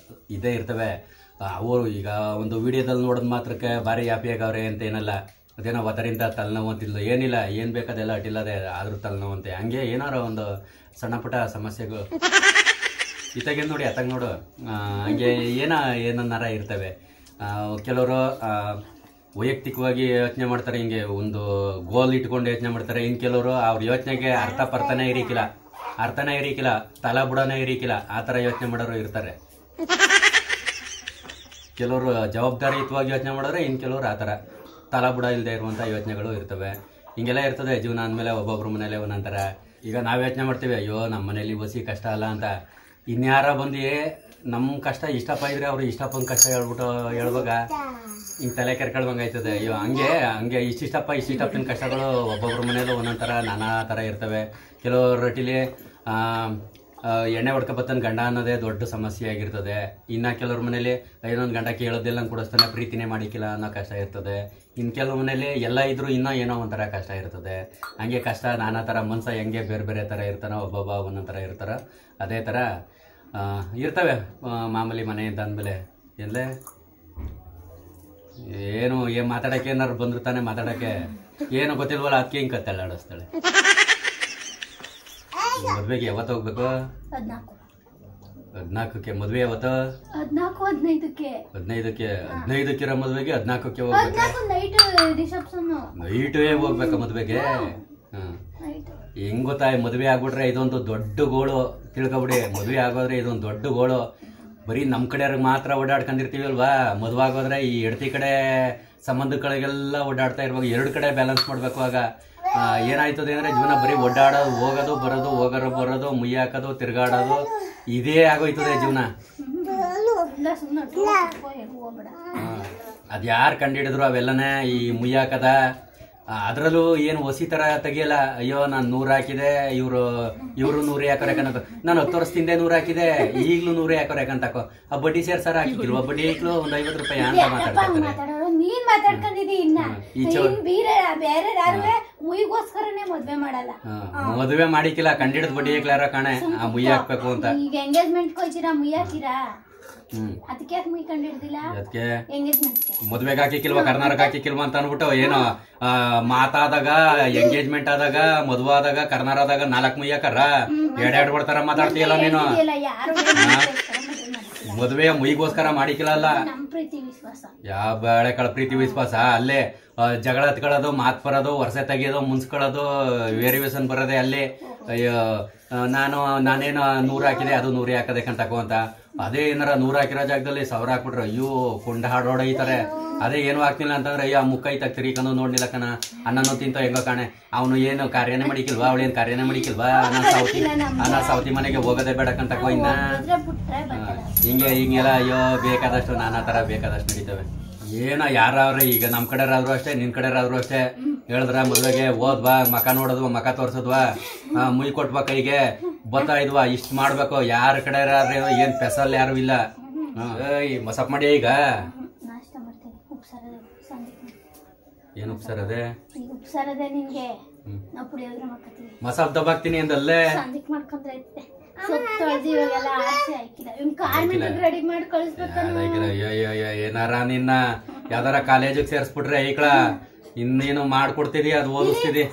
ಇದ್ದೇ ಇರ್ತವೆ. ಅವು ಈಗ ಒಂದು ವಿಡಿಯೋದಲ್ಲಿ ನೋಡೋದು ಮಾತ್ರಕ್ಕೆ ಭಾರಿ ಹ್ಯಾಪಿಯಾಗವ್ರೆ ಅಂತ ಏನಲ್ಲ. ಅದೇನೋ ಅದರಿಂದ ತಲೆನೋವು ಅಂತಿಲ್ಲ, ಏನಿಲ್ಲ, ಏನು ಬೇಕಾದೆಲ್ಲ ಅಡ್ಡಿಲ್ಲದೆ ಆದರೂ ತಲೆನೋವಂತೆ. ಹಂಗೆ ಏನಾರು ಒಂದು ಸಣ್ಣ ಪುಟ್ಟ ಸಮಸ್ಯೆಗಳು ಇತ್ತಾಗೇನು ನೋಡಿ ಅತ್ತಾಗ ನೋಡು. ಹಂಗೆ ಏನನ್ನಾರ ಇರ್ತವೆ. ಕೆಲವರು ವೈಯಕ್ತಿಕವಾಗಿ ಯೋಚನೆ ಮಾಡ್ತಾರೆ, ಹಿಂಗೆ ಒಂದು ಗೋಲ್ ಇಟ್ಕೊಂಡು ಯೋಚನೆ ಮಾಡ್ತಾರೆ. ಇನ್ನು ಕೆಲವರು ಅವ್ರ ಯೋಚನೆಗೆ ಅರ್ಥನೇ ಇರಿಕಿಲ್ಲ, ತಲೆ ಬುಡನೇ ಇರಿಕಿಲ್ಲ, ಆ ಥರ ಯೋಚನೆ ಮಾಡೋರು ಇರ್ತಾರೆ. ಕೆಲವರು ಜವಾಬ್ದಾರಿಯುತವಾಗಿ ಯೋಚನೆ ಮಾಡೋರೆ, ಇನ್ನು ಕೆಲವರು ಆ ಥರ ತಲೆ ಬುಡ ಇಲ್ಲದೆ ಇರುವಂಥ ಯೋಚನೆಗಳು ಇರ್ತವೆ. ಹಿಂಗೆಲ್ಲ ಇರ್ತದೆ ಜೀವನ ಅಂದಮೇಲೆ. ಒಬ್ಬೊಬ್ರ ಮನೇಲಿ ಒಂದೊಂಥರ. ಈಗ ನಾವು ಯೋಚನೆ ಮಾಡ್ತೀವಿ, ಅಯ್ಯೋ ನಮ್ಮ ಮನೇಲಿ ಬಸಿ ಕಷ್ಟ ಅಲ್ಲ ಅಂತ. ಇನ್ಯಾರ ಬಂದು ನಮ್ಮ ಕಷ್ಟ ಇಷ್ಟಪ್ಪ ಇದ್ರೆ ಅವ್ರು ಇಷ್ಟಪ್ಪನ ಕಷ್ಟ ಹೇಳ್ವಾಗ ಹಿಂಗೆ ತಲೆ ಕೆರ್ಕೊಳ್ವಂಗೆ ಆಯ್ತದೆ. ಅಯ್ಯೋ ಹಂಗೆ ಇಷ್ಟಿಷ್ಟಪ್ಪನ ಕಷ್ಟಗಳು ಒಬ್ಬೊಬ್ರ ಮನೇಲಿ ಒಂದೊಂದು ಥರ ನಾನಾ ಥರ ಇರ್ತವೆ. ಕೆಲವ್ರ ರೊಟ್ಟಿಲಿ ಎಣ್ಣೆ ಹೊಡ್ಕೊಬತ್ತನ ಗಂಡ ಅನ್ನೋದೇ ದೊಡ್ಡ ಸಮಸ್ಯೆ ಆಗಿರ್ತದೆ. ಇನ್ನು ಕೆಲವ್ರ ಮನೇಲಿ ಇನ್ನೊಂದು ಗಂಡ ಕೇಳೋದಿಲ್ಲ ಕೊಡಿಸ್ತಾನೆ, ಪ್ರೀತಿನೇ ಮಾಡಿಕ್ಕಿಲ್ಲ ಅನ್ನೋ ಕಷ್ಟ ಇರ್ತದೆ. ಇನ್ನು ಕೆಲವು ಮನೇಲಿ ಎಲ್ಲ ಇದ್ರೂ ಇನ್ನೂ ಏನೋ ಒಂಥರ ಕಷ್ಟ ಇರ್ತದೆ. ಹಂಗೆ ಕಷ್ಟ ನಾನಾ ಥರ. ಮನ್ಸ ಹೆಂಗೆ ಬೇರೆ ಥರ ಇರ್ತಾನೋ, ಒಬ್ಬೊಬ್ಬ ಒಂದೊಂದು ಥರ ಇರ್ತಾರ. ಅದೇ ಥರ ಇರ್ತವೆ ಮಾಮೂಲಿ ಮನೆ ಅಂತ ಅಂದಮೇಲೆ. ಎಲ್ಲೇ ಏನು ಮಾತಾಡೋಕ್ಕೆ ಏನಾರು ಬಂದ್ರು ತಾನೆ ಮಾತಾಡೋಕ್ಕೆ. ಏನು ಗೊತ್ತಿಲ್ವಲ್ಲ, ಅದಕ್ಕೆ ಹಿಂಗೆ ಕತ್ತಲ್ಲ ಆಡಿಸ್ತಾಳೆ. ಮದ್ವೆಗೆ ಯಾವತ್ತು ಹೋಗ್ಬೇಕು? 14ಕ್ಕೆ ಮದ್ವೆ. ಯಾವತ್ತು? 15ಕ್ಕೆ ಇರೋ ಮದ್ವೆಗೆ 14ಕ್ಕೆ ಹೋಗ್ಬೇಕು. ನೈಟೇ ಹೋಗ್ಬೇಕ ಮದ್ವೆಗೆ? ಹೆಂಗ್ ಗೊತ್ತಾ, ಮದ್ವೆ ಆಗ್ಬಿಟ್ರೆ ಇದೊಂದು ದೊಡ್ಡ ಗೋಳು. ತಿಳ್ಕೊಬಿಡಿ, ಮದ್ವೆ ಆಗೋದ್ರೆ ಇದೊಂದು ದೊಡ್ಡ ಗೋಳು. ಬರೀ ನಮ್ ಕಡೆಯವ್ರಿಗೆ ಮಾತ್ರ ಓಡಾಡ್ಕೊಂಡಿರ್ತೀವಿ ಅಲ್ವಾ. ಮದ್ವೆ ಆಗೋದ್ರೆ ಈ ಹೆಂಡತಿ ಕಡೆ ಸಂಬಂಧಗಳಿಗೆಲ್ಲ ಓಡಾಡ್ತಾ ಇರುವಾಗ 2 ಕಡೆ ಬ್ಯಾಲೆನ್ಸ್ ಮಾಡ್ಬೇಕು. ಆಗ ಏನಾಯ್ತದೆ ಅಂದ್ರೆ ಜೀವನ ಬರೀ ಓಡಾಡೋದು, ಹೋಗೋದು ಬರೋದು, ಮುಯ್ಯ ಹಾಕೋದು, ತಿರ್ಗಾಡೋದು, ಇದೇ ಆಗೋಯ್ತದೆ ಜೀವನ. ಅದ್ಯಾರು ಕಂಡಿಡಿದ್ರು ಅವೆಲ್ಲನೇ. ಈ ಮುಯ್ಯ ಹಾಕದ, ಅದ್ರಲ್ಲೂ ಏನು ಹೊಸಿ ತರ ತೆಗಿಯಲ್ಲ. ಅಯ್ಯೋ ನಾನ್ 100 ಹಾಕಿದೆ, ಇವ್ರು 100 ಹಾಕೋರೆ ಯಾಕಂತ, ನಾನು 10 ವರ್ಷದಿಂದ 100 ಹಾಕಿದೆ, ಈಗ್ಲೂ 100 ಹಾಕೋರೆ ಯಾಕಂತಕೋ. ಆ ಬಡ್ಡಿ ಸೇರ್ಸಾರ ಹಾಕಿಲ್ವಾ, ಬಡ್ಡಿ ಹಾಕ್ಲು ಒಂದ್ 50 ರೂಪಾಯಿ ಅಂತ ಮಾತಾಡ್ತಾರೆ. ನೀನ್ ಮಾತಾಡ್ಕೊಂಡಿದಿ. ಇನ್ನ ಬೇರೆ ಯಾರು ಮುಯಿಗೋಸ್ಕರನೇ ಮದ್ವೆ ಮಾಡಲ್ಲ. ಮದುವೆ ಮಾಡಿಕಿಲ್ಲ, ಕಂಡಿಡ್ದು ಬಡ್ಡಿ ಹಾಕ್ಲಾರ ಕಾಣೆ ಆ ಮುಯ್ಯ ಹಾಕ್ಬೇಕು ಅಂತ. ಈಗ ಎಂಗೇಜ್ಮೆಂಟ್ ಹೋಯ್ತೀರಾ, ಮುಯ್ಯ ಹಾಕಿರಾ? ಅದಕ್ಕೆ ಯಾಕೆ ಮುಯ್ ಕಂಡಿಡ್ದಿಲ್ಲ? ಅದಕ್ಕೆ ಎಂಗೇಜ್ಮೆಂಟ್ ಮದ್ವೆಗೆ ಹಾಕಿಲ್ವಾ, ಕರ್ನಾಟಕ ಹಾಕಿಲ್ವಾ ಅಂತ ಅನ್ಬಿಟ್ಟು ಏನೋ ಮಾತಾದಾಗ, ಎಂಗೇಜ್ಮೆಂಟ್ ಆದಾಗ, ಮದುವೆ ಆದಾಗ, ಕರ್ನಾಟಕ ಆದಾಗ 4 ಮುಯ್ಯ ಹಾಕಾರ ಎರಡೆರಡು ಬರ್ತಾರ ಮಾತಾಡ್ತೀಯಲ್ಲ ನೀನು. ಮದುವೆ ಮುಯಿಗೋಸ್ಕರ ಮಾಡಿಕಿಲ್ಲ. ಯಾವ ಬೇಳೆಕಾಳ ಪ್ರೀತಿ ವಿಶ್ವಾಸ. ಅಲ್ಲೇ ಜಗಳ ಹತ್ಕೊಳ್ಳೋದು, ಮಾತ್ ಬರೋದು, ವರ್ಷ ತೆಗಿಯೋದು, ಮುನ್ಸ್ಕೊಳ್ಳೋದು, ವೇರಿಯೇಷನ್ ಬರೋದೆ ಅಲ್ಲಿ. ಅಯ್ಯೋ ನಾನೇನೋ 100 ಹಾಕಿದೆ, ಅದು 100 ಹಾಕಬೇಕಂತಕೋ ಅಂತ. ಅದೇ ಏನಾರ 100 ಹಾಕಿರೋ ಜಾಗದಲ್ಲಿ 1000 ಹಾಕ್ಬಿಟ್ರೆ ಅಯ್ಯೋ ಕುಂಡ ಹಾಡೋಡೈತಾರೆ. ಅದೇ ಏನು ಹಾಕ್ತಿಲ್ಲ ಅಂತಂದ್ರೆ ಅಯ್ಯೋ ಮುಕ್ಕೈ ತಗ್ತಿರಿಕಂದು ನೋಡ್ಲಿಲ್ಲ ಕಣ, ಅನ್ನನೂ ತಿಂತೋ ಹೆಂಗೋ ಕಾಣೆ. ಅವನು ಏನು ಕಾರ್ಯನೇ ಮಾಡಿಕಿಲ್ವಾ, ಅವಳೇನ್ ಕಾರ್ಯನೇ ಮಾಡಿಕಿಲ್ವಾ, ಅನ್ನ ಸಾವತಿ ಮನೆಗೆ ಹೋಗೋದೇ ಬೇಡಕ್ಕಂತಕೋ. ಇನ್ನ ಹಿಂಗೆಲ್ಲ ಅಯ್ಯೋ ಬೇಕಾದಷ್ಟು ನಾನಾ ತರ ಬೇಕಾದಷ್ಟು ನಡೀತವೆ. ಏನೋ ಯಾರವ್ರೆ ಈಗ ನಮ್ ಕಡೆರಾದ್ರು ಅಷ್ಟೇ, ನಿನ್ ಕಡೆರಾದ್ರು ಅಷ್ಟೇ. ಹೇಳಿದ್ರ ಮದ್ವೆಗೆ ಹೋದ್ವಾ, ಮಕ ನೋಡೋದ್ವಾ, ಮಕ ತೋರ್ಸೋದ್ವಾ, ಮುಯ್ ಕೊಟ್ವಾ ಕೈಗೆ ಬತ್ತಾ ಇದ್ವಾ, ಇಷ್ಟ ಮಾಡ್ಬೇಕು. ಯಾರ ಕಡೆ ಏನ್ ಪೆಸಲ್ ಯಾರು ಇಲ್ಲ. ಮಸಪ್ ಮಾಡಿ ಈಗ ಏನ್ ಉಪ್ಸಾರದೆ ಮಸಾಪ್ ದಬ್ಬಾಕ್ತೀನಿ ಅಂದಲ್ಲೇ. ಏನಾರ ನಿನ್ನ ಯಾವ್ದಾರ ಕಾಲೇಜಿಗೆ ಸೇರ್ಸ್ಬಿಟ್ರೆ ಐಕ್ಳ ಇನ್ನೇನು ಮಾಡ್ಕೊಡ್ತಿದಿ, ಅದು ಓದಿಸ್ತಿದಿ.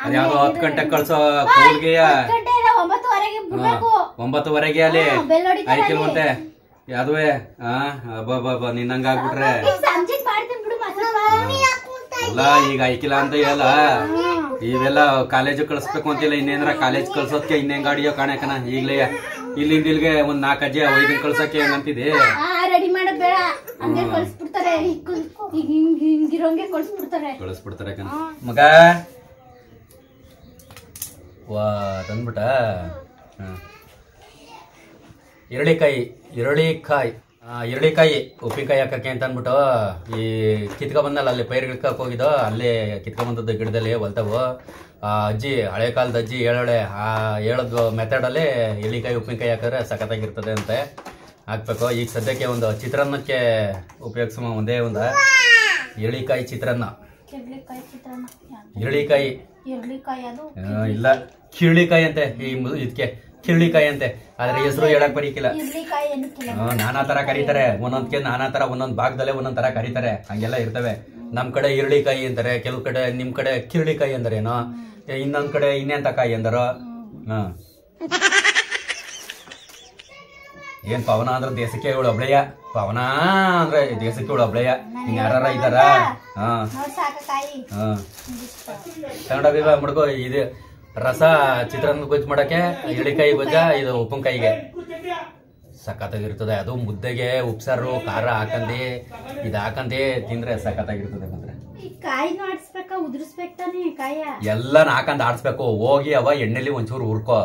ಅದ್ಯಾವ್ದೋ 10 ಗಂಟೆಗೆ ಕಳ್ಸೋ ಕೂಲ್ಗೆಯ 9:30 ಅಲ್ಲಿ ಐಕಿಲ್ವಂತೆ ಯಾವ್ದುವೆ. ನಿನ್ನಂಗಾಗ್ಬಿಟ್ರೆ ಅಲ್ಲ ಈಗ ಐಕಿಲ್ಲ ಅಂತ ಹೇಳಲ್ಲ. ಇವೆಲ್ಲ ಕಾಲೇಜ್ ಕಳ್ಸ್ಬೇಕು ಅಂತಿಲ್ಲ, ಇನ್ನೇನಾರ ಕಾಲೇಜ್ ಕಳ್ಸೋದಕ್ಕೆ ಇನ್ನೇನ್ ಗಾಡಿಯೋ ಕಾಣಕನ. ಈಗ್ಲೇ ಇಲ್ಲಿಂದ ಇಲ್ಲಿಗೆ ಒಂದ್ 4 ಅಜ್ಜಿ 5 ಕಳ್ಸಕ್ಕೆ ಏನಂತಿದೆ. ರೆಡಿ ಮಾಡೋದ್ ಬೇಡ, ಕಳ್ಸ್ಬಿಡ್ತಾರೆ. ಕಳಿಸ್ಬಿಡ್ತಾರೆ ಕಣ ಮಗ. ವಾ ತಂದ್ಬಿಟ್ಟ ಈರುಳ್ಳಿಕಾಯಿ ಉಪ್ಪಿನಕಾಯಿ ಹಾಕಕ್ಕೆ ಅಂತ ಅಂದ್ಬಿಟ್ಟು ಈ ಕಿತ್ಕೊ ಬಂದಲ್ಲ, ಅಲ್ಲಿ ಪೈರ್ ಗಿಡ್ಕಕ್ ಹೋಗಿದ್ದೋ, ಅಲ್ಲೇ ಕಿತ್ಕೊ ಬಂದದ್ದು ಗಿಡದಲ್ಲಿ ಹೊಲ್ತಾವು. ಅಜ್ಜಿ ಹಳೆ ಕಾಲದ ಅಜ್ಜಿ ಹೇಳೋದು ಮೆಥಡಲ್ಲಿ ಈರುಳ್ಳಿಕಾಯಿ ಉಪ್ಪಿನಕಾಯಿ ಹಾಕಿದ್ರೆ ಸಖತ್ತಾಗಿರ್ತದೆ ಅಂತ ಹಾಕ್ಬೇಕು. ಈಗ ಸದ್ಯಕ್ಕೆ ಒಂದು ಚಿತ್ರಾನ್ನಕ್ಕೆ ಉಪಯೋಗಿಸೋ ಒಂದೇ ಒಂದು ಈರುಳ್ಳಿಕಾಯಿ ಚಿತ್ರಾನ್ನ. ಈರುಳ್ಳಿಕಾಯಿ ಇಲ್ಲ, ಕಿರುಳಿಕಾಯಿ ಅಂತೆ. ಇದಕ್ಕೆ ಕಿರುಳಿಕಾಯಿ ಅಂತೆ, ಆದ್ರೆ ಹೆಸರು ಹೇಳಕ್ ಬರೀಕಿಲ್ಲ. ನಾನಾ ತರ ಕರೀತಾರೆ, ಒಂದೊಂದ್ಗೆ ನಾನಾ ತರ, ಒಂದೊಂದ್ ಭಾಗದಲ್ಲೇ ಒಂದೊಂದ್ ತರ ಕರೀತಾರೆ. ಹಂಗೆಲ್ಲ ಇರ್ತವೆ. ನಮ್ ಕಡೆ ಈರುಳ್ಳಿಕಾಯಿ ಅಂತಾರೆ, ಕೆಲವು ಕಡೆ ನಿಮ್ ಕಡೆ ಕಿರುಳಿಕಾಯಿ ಅಂದ್ರೇನೋ, ಇನ್ನೊಂದ್ ಕಡೆ ಇನ್ನೆಂತ ಕಾಯಿ ಅಂದಾರೋ. ಏನ್ ಪವನ ಅಂದ್ರೆ ದೇಶಕ್ಕೆ ಇವಳು ಒಬ್ಳೆಯ, ಪವನ ಅಂದ್ರೆ ದೇಶಕ್ಕೆ ಇವಳು ಒಬ್ಳೆಯ. ಇನ್ಯಾರ ಇದ್ದಾರ? ಕನ್ನಡ ಮುಡ್ಕೋ. ಇದು ರಸ ಚಿತ್ರಾನ್ನ ಗೊಜ್ಜು ಮಾಡಕ್ಕೆ ಈರುಳ್ಳಿಕಾಯಿ ಗೊಜ್ಜ, ಇದು ಉಪ್ಪಿನಕಾಯಿಗೆ ಸಖತ್ತಾಗಿರ್ತದೆ. ಅದು ಮುದ್ದೆಗೆ ಉಪ್ಸಾರು ಖಾರ ಹಾಕಂದಿ ಇದು ಹಾಕಂದಿ ತಿಂದ್ರೆ ಸಖತ್ತಾಗಿರ್ತದೆ. ಮಾತ್ರ ಎಲ್ಲಾನು ಹಾಕಂದ್ ಆಡ್ಸ್ಬೇಕು. ಹೋಗಿ ಅವ ಎಣ್ಣೆಲಿ ಒಂಚೂರು ಹುರ್ಕೋ,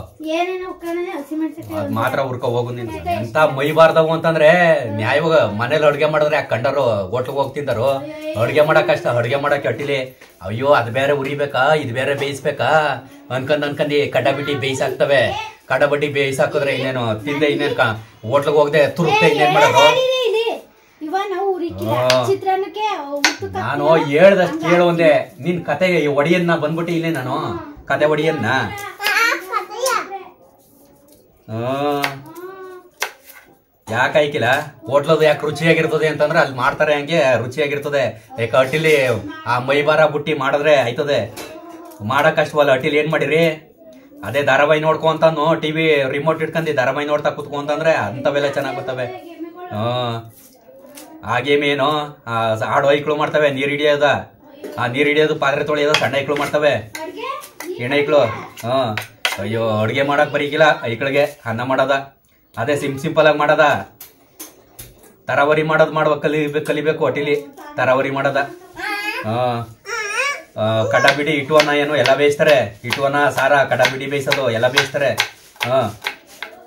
ಅದ್ ಮಾತ್ರ ಹುರ್ಕೋ ಹೋಗು. ನಿನ್ ಎಂತ ಮೈಬಾರ್ದವು ಅಂತಂದ್ರೆ ನ್ಯಾಯವಾಗ ಮನೇಲಿ ಅಡ್ಗೆ ಮಾಡಿದ್ರೆ ಯಾಕೆ ಕಂಡರು ಹೋಟ್ಲಿಗೆ ಹೋಗಿ ತಿಂದರು. ಅಡ್ಗೆ ಮಾಡಕ್ ಕಷ್ಟ, ಅಡ್ಗೆ ಮಾಡಕ್ ಅಟ್ಟಿಲಿ. ಅಯ್ಯೋ ಅದ್ ಬೇರೆ ಉರಿಬೇಕಾ, ಇದ್ ಬೇರೆ ಬೇಯಿಸ್ಬೇಕಾ ಅನ್ಕಂದಿ ಕಡ್ಡಬಿಟ್ಟಿ ಬೇಯಿಸಾಕ್ತವೆ. ಕಡ್ಡಬಟ್ಟಿ ಬೇಯಿಸಾಕಿದ್ರೆ ಇನ್ನೇನು ತಿಂದೆ, ಇನ್ನೇನ್ ಹೋಟ್ಲಿಗೆ ಹೋಗದೆ ತುರುಕ್ತೆ ಇನ್ನೇನ್ ಮಾಡೋದು. ನಾನು ಹೇಳ್ದಷ್ಟು ಕೇಳು ಒಂದೇ. ನಿನ್ ಕತೆಗೆ ಒಡಿಯನ್ನ ಬಂದ್ಬಿಟ್ಟು ಇಲ್ಲೇ ನಾನು ಕತೆ ಒಡಿಯನ್ನ ಯಾಕೆ ಆಯ್ಕಿಲ್ಲ. ಹೋಟ್ಲದು ಯಾಕೆ ರುಚಿಯಾಗಿರ್ತದೆ ಅಂತಂದ್ರೆ ಅಲ್ಲಿ ಮಾಡ್ತಾರೆ, ಹಂಗೆ ರುಚಿಯಾಗಿರ್ತದೆ. ಯಾಕೆ ಅಟ್ಟಿಲಿ ಆ ಮೈಬಾರ ಬುಟ್ಟಿ ಮಾಡಿದ್ರೆ ಆಯ್ತದೆ. ಮಾಡಕ್ ಕಷ್ಟವಲ್ಲ. ಅಟ್ಟಿಲಿ ಏನ್ ಮಾಡಿರಿ, ಅದೇ ಧಾರಾವಾಹಿ ನೋಡ್ಕೊ ಅಂತಾನು ಟಿವಿ ರಿಮೋಟ್ ಇಟ್ಕೊಂಡಿ ಧಾರಾವಾಹಿ ನೋಡ್ತಾ ಕುತ್ಕೊ ಅಂತಂದ್ರೆ ಅಂತವೆಲ್ಲ ಚೆನ್ನಾಗ್ ಬರ್ತವೆ. ಆ ಗೇಮ್ ಏನು ಆಡು ಐಕ್ಳು ಮಾಡ್ತವೆ. ನೀರ್ ಹಿಡಿಯೋದ, ಆ ನೀರ್ ಹಿಡಿಯೋದು, ಪಾತ್ರೆ ತೊಳೆಯೋದು ಸಣ್ಣ ಐಕ್ಳು ಮಾಡ್ತವೆ, ಹೆಣ್ಣ ಐಕ್ಳು. ಅಯ್ಯೋ ಅಡ್ಗೆ ಮಾಡಕ್ ಬರೀಕಿಲ್ಲ ಐಕ್ಳಿಗೆ. ಅನ್ನ ಮಾಡೋದ ಅದೇ ಸಿಂಪಲ್ ಆಗಿ ಮಾಡೋದ. ತರಾವರಿ ಮಾಡೋದ್ ಕಲಿಬೇಕು ಒಟ್ಟಿಲಿ ತರಾವರಿ ಮಾಡೋದ. ಕಡಬಿಡಿ ಇಟ್ಟುವನ್ನ ಏನು ಎಲ್ಲ ಬೇಯಿಸ್ತಾರೆ. ಇಟ್ಟುವನ್ನ ಸಾರ ಕಡಬಿಡಿ ಬೇಯಿಸೋದು ಎಲ್ಲ ಬೇಯಿಸ್ತಾರೆ.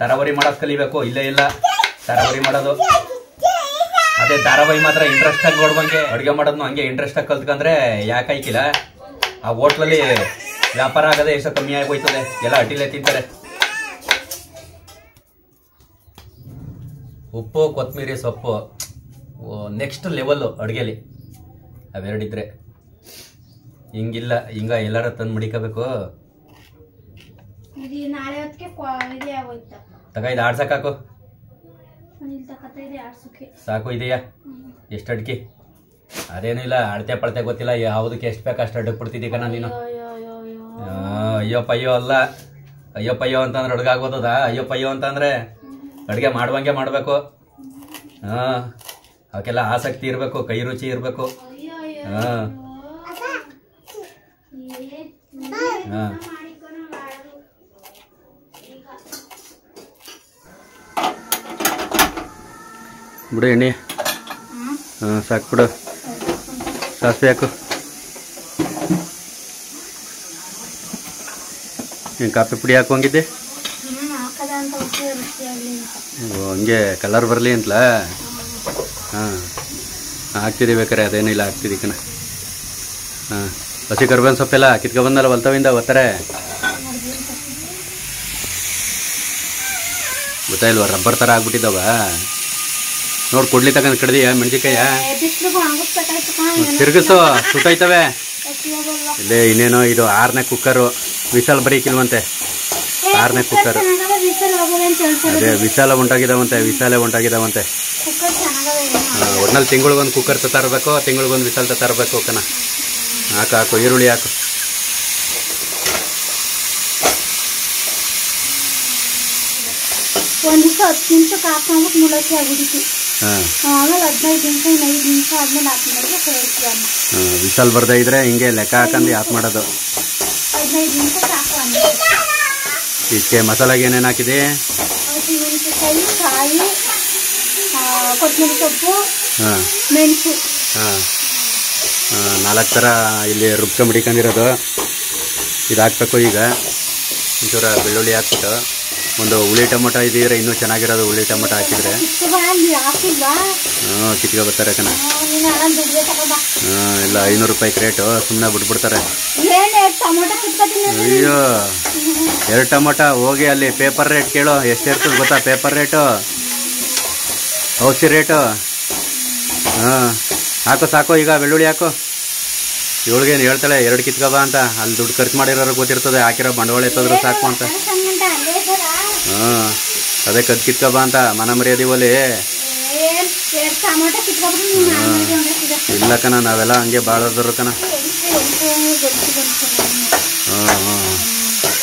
ತರಾವರಿ ಮಾಡೋದ್ ಕಲಿಬೇಕು. ಇಲ್ಲೇ ಇಲ್ಲ ತರಾವರಿ ಮಾಡೋದು. ಅದೇ ಧಾರಾವಾಹಿ ಮಾತ್ರ ಇಂಟ್ರೆಸ್ಟ್ ಆಗಿ ನೋಡ್ಬಂಗೆ ಅಡ್ಗೆ ಮಾಡೋದ್ನು ಹಂಗೆ ಇಂಟ್ರೆಸ್ಟ್ ಆಗಿ ಕಲ್ತ್ಕೊಂಡ್ರೆ ಯಾಕೆ ಆಯ್ಕಿಲ್ಲ. ಆ ಹೋಟ್ಲಲ್ಲಿ ವ್ಯಾಪಾರ ಆಗದೆ ಎಷ್ಟೋ ಕಮ್ಮಿ ಆಗಿ ಹೋಯ್ತದೆ, ಎಲ್ಲ ಅಡ್ಡಿಲೇ ತಿಂತಾರೆ. ಉಪ್ಪು ಕೊತ್ತಂಬರಿ ಸೊಪ್ಪು ನೆಕ್ಸ್ಟ್ ಲೆವೆಲ್ಲು ಅಡುಗೆಲಿ ಅವೆರಡಿದ್ರೆ. ಹಿಂಗಿಲ್ಲ, ಹಿಂಗ ಎಲ್ಲಾರ ತಂದು ಮಡಿಕೋಬೇಕು. ತಗ ಇದು ಆಡ್ಸಕ್ಕಾಕು ಸಾಕು. ಇದೆಯಾ ಎಷ್ಟು ಅಡ್ಕಿ? ಅದೇನು ಇಲ್ಲ, ಅಳತೆ ಪಳತೆ ಗೊತ್ತಿಲ್ಲ, ಯಾವುದಕ್ಕೆ ಎಷ್ಟು ಬೇಕು ಅಷ್ಟು ಅಡ್ಡಕ್ಕೆ ಬಿಡ್ತಿದ್ದೀ ಕಣ ನೀನು. ಅಯ್ಯೋ ಪಯ್ಯೋ ಅಲ್ಲ, ಅಯ್ಯೋ ಪಯ್ಯೋ ಅಂತಂದ್ರೆ ಅಡ್ಗೆ ಆಗೋದದ? ಅಯ್ಯೋ ಪಯ್ಯೋ ಅಂತಂದ್ರೆ ಅಡುಗೆ ಮಾಡುವಂಗೆ ಮಾಡಬೇಕು. ಅವಕ್ಕೆಲ್ಲ ಆಸಕ್ತಿ ಇರಬೇಕು, ಕೈ ರುಚಿ ಇರಬೇಕು. ಬಿಡು ಎಣ್ಣೆ. ಸಾಕು ಬಿಡು. ಸಾಸಿವೆ ಹಾಕು. ನೀನು ಕಾಫಿ ಪುಡಿ ಹಾಕೋಂಗಿದ್ದೆ? ಹಂಗೆ ಕಲರ್ ಬರಲಿ ಅಂತಲಾ? ಹಾಕ್ತಿದ್ದೀವಿ ಬೇಕಾರೆ, ಅದೇನಿಲ್ಲ ಹಾಕ್ತಿದ್ದೀವಿ ಕಣ. ಹಸಿ ಕರ್ಬೇವಿನ ಸೊಪ್ಪೆಲ್ಲ ಕಿತ್ಕೊಬಂದಲ್ಲ ಹೊಲ್ತವಿಂದ ಒತ್ತಾರೆ. ಗೊತ್ತಾಯಿಲ್ವ, ರಬ್ಬರ್ ಥರ ಆಗ್ಬಿಟ್ಟಿದ್ದಾವ. ನೋಡಿ ಕೊಡ್ಲಿ ತಗೊಂಡು ಕಡ್ದಿಯ ಮೆಣಸಿನ್ಕಾಯ ತಿರ್ಗಿಸು, ಸುಟ್ಟೋಯ್ತವೆ. ಇಲ್ಲೇ ಇನ್ನೇನೋ ಇದು 6ನೇ ಕುಕ್ಕರು, ವಿಶಾಲ್ ಬರೀಕಿಲ್ವಂತೆ. 6ನೇ ಕುಕ್ಕರು. ಅದೇ ವಿಶಾಲ ಉಂಟಾಗಿದ್ದಾವಂತೆ, ವಿಶಾಲೆ ಉಂಟಾಗಿದ್ದಾವಂತೆ. ಒಟ್ನಲ್ಲಿ ತಿಂಗಳಿಗೊಂದು ಕುಕ್ಕರ್ ತರಬೇಕು, ತಿಂಗಳಿಗೊಂದು ವಿಶಾಲ್ ತರಬೇಕು ಕಣ. ಹಾಕು ಈರುಳ್ಳಿ ಹಾಕು. ಒಂದು ದಿವಸ 10 ನಿಮಿಷಕ್ಕೆ ಹಾಕೊಂಡ್ಬಿಟ್ಟು ಮುಳಕ್ಕೆ ಆಗ್ಬಿಟ್ಟಿತ್ತು. ಆಮೇಲೆ 15 ನಿಮಿಷ 5 ನಿಮಿಷ ಆದ್ಮೇಲೆ ಹಾಕಿದ್ರೆ ಸರಿ. ವಿಶಾಲ್ ಬರ್ದೇ ಇದ್ರೆ ಹಿಂಗೆ ಲೆಕ್ಕ ಹಾಕಂದು ಆಫ್ ಮಾಡೋದು. 15 ನಿಮಿಷಕ್ಕೆ ಹಾಕೊಂಡು ಇದಕ್ಕೆ ಮಸಾಲಾಗೆ ಏನೇನು ಹಾಕಿದೆ? ಹಸಿಮೆಣಸಿನಕಾಯಿ, ಕಾಯಿ, ಕೊತ್ತಂಬರಿ ಸೊಪ್ಪು, ಮೆಣಸು. 4 ಥರ ಇಲ್ಲಿ ರುಬ್ಕೊಂಬಿಡಿಕೊಂಡಿರೋದು. ಇದು ಹಾಕ್ಬೇಕು. ಈಗ ಒಂಚೂರ ಬೆಳ್ಳುಳ್ಳಿ ಹಾಕ್ಬಿಟ್ಟು ಒಂದು ಹುಳಿ ಟೊಮೊಟೊ ಇದ್ದಿದ್ರೆ ಇನ್ನೂ ಚೆನ್ನಾಗಿರೋದು. ಹುಳಿ ಟೊಮೊಟೊ ಹಾಕಿದ್ರೆ ಕಿತ್ಕೊ ಬರ್ತಾರೆ ಕಣ. ಇಲ್ಲ 500 ರೂಪಾಯಿ ರೇಟು, ಸುಮ್ಮನೆ ಬಿಟ್ಬಿಡ್ತಾರೆ. ಅಯ್ಯೋ 2 ಟೊಮೊಟೊ ಹೋಗಿ ಅಲ್ಲಿ ಪೇಪರ್ ರೇಟ್ ಕೇಳು, ಎಷ್ಟು ಇರ್ತದೆ ಗೊತ್ತಾ ಪೇಪರ್ ರೇಟು, ಔಷಧಿ ರೇಟು. ಹಾಕು ಸಾಕು. ಈಗ ಬೆಳ್ಳುಳ್ಳಿ ಹಾಕು. ಇವಳಿಗೇನು ಹೇಳ್ತಾಳೆ 2 ಕಿತ್ಕೊಬಾ ಅಂತ. ಅಲ್ಲಿ ದುಡ್ಡು ಖರ್ಚು ಮಾಡಿರೋರು ಗೊತ್ತಿರ್ತದೆ, ಹಾಕಿರೋ ಬಂಡವಾಳ ಎತ್ತೋದ್ರು ಸಾಕು ಅಂತ. ಅದೇ ಕದ್ ಕಿತ್ಕೊಬಾ ಅಂತ ಮನ ಮರ್ಯಾದಿವಲ್ಲಿ. ಇಲ್ಲ ಕಣ, ನಾವೆಲ್ಲ ಹಂಗೆ ಬಾಳೋದ್ರು ಕಣ.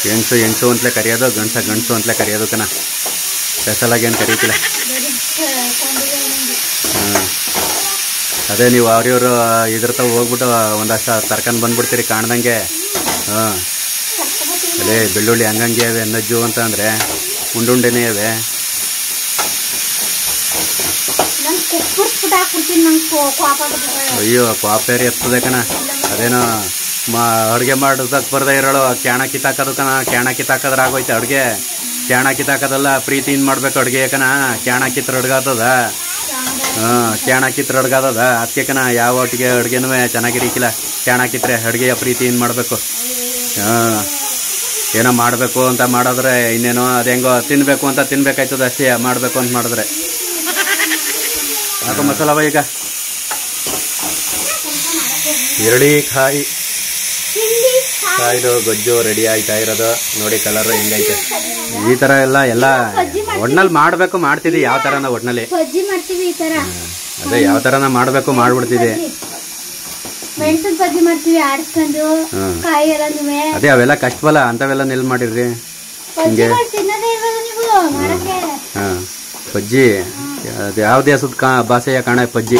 ಹೆಂಗ್ಸು ಅಂತಲೇ ಕರೆಯೋದು, ಗಂಡಸು ಅಂತಲೇ ಕರೆಯೋದು ಕಣ. ಸ್ಪೆಷಲಾಗೇನು ಕರೀತಿಲ್ಲ. ಅದೇ ನೀವು ಅವ್ರಿವ್ರು ಇದ್ರತಾವ ಹೋಗ್ಬಿಟ್ಟು ಒಂದಷ್ಟು ತರ್ಕೊಂಡು ಬಂದ್ಬಿಡ್ತೀರಿ ಕಾಣ್ದಂಗೆ. ಅದೇ ಬೆಳ್ಳುಳ್ಳಿ ಹಂಗಂಗೆ ಅವೆ, ನಜ್ಜು ಅಂತ ಅಂದರೆ ಉಂಡುಂಡೆನೇ ಅವೆ. ಅಯ್ಯೋ ಪಾಪೇರಿ ಎತ್ತದೆ ಕಣ. ಅದೇನೋ ಅಡುಗೆ ಮಾಡೋದಕ್ಕೆ ಬರ್ದೇ ಇರೋಳು ಕ್ಯಾಣ ಕಿತ್ತಾಕೋದು ಕಣ. ಕ್ಯಾಣ ಕಿತ್ತಾಕೋದ್ರೆ ಆಗೋಯ್ತು ಅಡುಗೆ. ಕ್ಯಾಣ ಕಿತ್ತಾಕೋದಲ್ಲ, ಪ್ರೀತಿಯಿಂದ ಮಾಡ್ಬೇಕು ಅಡುಗೆ ಕಣ. ಕ್ಯಾಣ ಕಿತ್ರ ಅಡ್ಗಾತದ. ಕ್ಯಾಣ ಕಿತ್ರ ಅಡ್ಗಾದದ. ಅದಕ್ಕೆ ಕಣ ಯಾವ ಒಟ್ಟಿಗೆ ಅಡುಗೆನೂ ಚೆನ್ನಾಗಿರಿಕಿಲ್ಲ. ಕ್ಯಾಣ ಕಿತ್ರೆ ಅಡುಗೆಯ ಪ್ರೀತಿಯಿಂದ ಮಾಡಬೇಕು. ಏನೋ ಮಾಡಬೇಕು ಅಂತ ಮಾಡಿದ್ರೆ ಇನ್ನೇನೋ ಅದು ಹೆಂಗೋ ತಿನ್ನಬೇಕು ಅಂತ ತಿನ್ಬೇಕಾಯ್ತದ ಅಷ್ಟೇ. ಮಾಡಬೇಕು ಅಂತ ಮಾಡಿದ್ರೆ ಹಾಕು ಮಸಾಲವ. ಈಗ ಕಾಯಿದು ಗೊಜ್ಜು ರೆಡಿ ಆಯ್ತಾ ಇರೋದು ನೋಡಿ. ಕಲರ್ ಹೆಂಗೈತೆ ಈ ತರ ಎಲ್ಲ ಒಟ್ನಲ್ಲಿ ಮಾಡ್ಬೇಕು. ಮಾಡ್ತಿದ್ದಿ ಯಾವ ತರನ ಒಟ್ನಲ್ಲಿ? ಅದೇ ಯಾವ ತರನ ಮಾಡ್ಬೇಕು ಮಾಡ್ಬಿಡ್ತಿದ್ದಿ. ಮೆಣಸಿನ ಬಜ್ಜಿ ಮಾಡ್ತೀವಿ ಆಡಿಸ್ಕೊಂಡು, ಕಾಯಿ ಎಲ್ಲ. ಅದೇ ಅವೆಲ್ಲ ಕಷ್ಟವಲ್ಲ, ಅಂತವೆಲ್ಲ ನೆಲ್ ಮಾಡಿರ್ರಿ ಹಿಂಗೆ. ಪಜ್ಜಿ ಅದು ಯಾವ್ದು ಹೆಸದ್ ಭಾಷೆಯ ಕಾಣ ಪಜ್ಜಿ.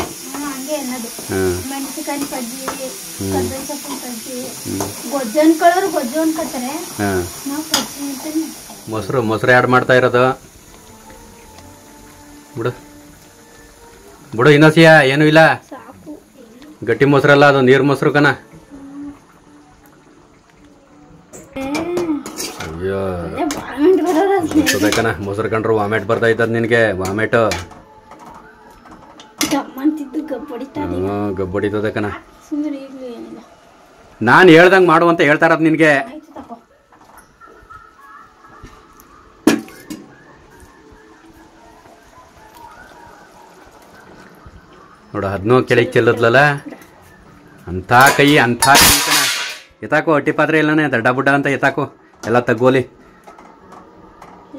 ಮೆಣಸಿನಕಾಯಿ ಪಜ್ಜಿ, ಕರ್ಬೇವಿನ ಸೊಪ್ಪಿನ ಪಜ್ಜಿ, ಗೊಜ್ಜು ಅನ್ಕೊಳ್ಳೋರು ಗೊಜ್ಜು ಅನ್ಕೊತಾರೆ. ನಾವು ಪಜ್ಜಿ ಅಂತಾನೆ. ಮೊಸರು ಆ್ಯಡ್ ಮಾಡ್ತಾ ಇರೋದು. ಬಿಡು ಇನ್ನೊಸಿಯ ಏನೂ ಇಲ್ಲ. ಗಟ್ಟಿ ಮೊಸರಲ್ಲ, ಅದು ನೀರು ಮೊಸರು ಕಣ. ಅಯ್ಯೋ ಕಣ, ಮೊಸರು ಕಂಡ್ರು ವಾಮಿಟ್ ಬರ್ತಾ ಇದ್ದದ್ ನಿನಗೆ. ವಾಮಿಟು ಗಬ್ಬಡಿತದೆ ಕಣ. ಸುಮ್ಮನೆ ಈಗಲೂ ಏನಿಲ್ಲ. ನಾನು ಹೇಳ್ದಂಗೆ ಮಾಡು ಅಂತ ಹೇಳ್ತಾರದ್ ನಿನ್ಗೆ. ಆಯ್ತು ತಗೋ. ನೋಡು ಅದನ್ನೂ ಕೆಳಗೆ ಚೆಲ್ಲದ್ಲಲ್ಲ, ಅಂಥ ಕೈ ಕಣ. ಎತ್ತಾಕು ಹೊಟ್ಟಿ ಪಾತ್ರೆ ಇಲ್ಲನೇ ದಡ್ಡ ಬುಡ್ಡ ಅಂತ ಎತ್ತಾಕು ಎಲ್ಲ ತಗೋಲಿ.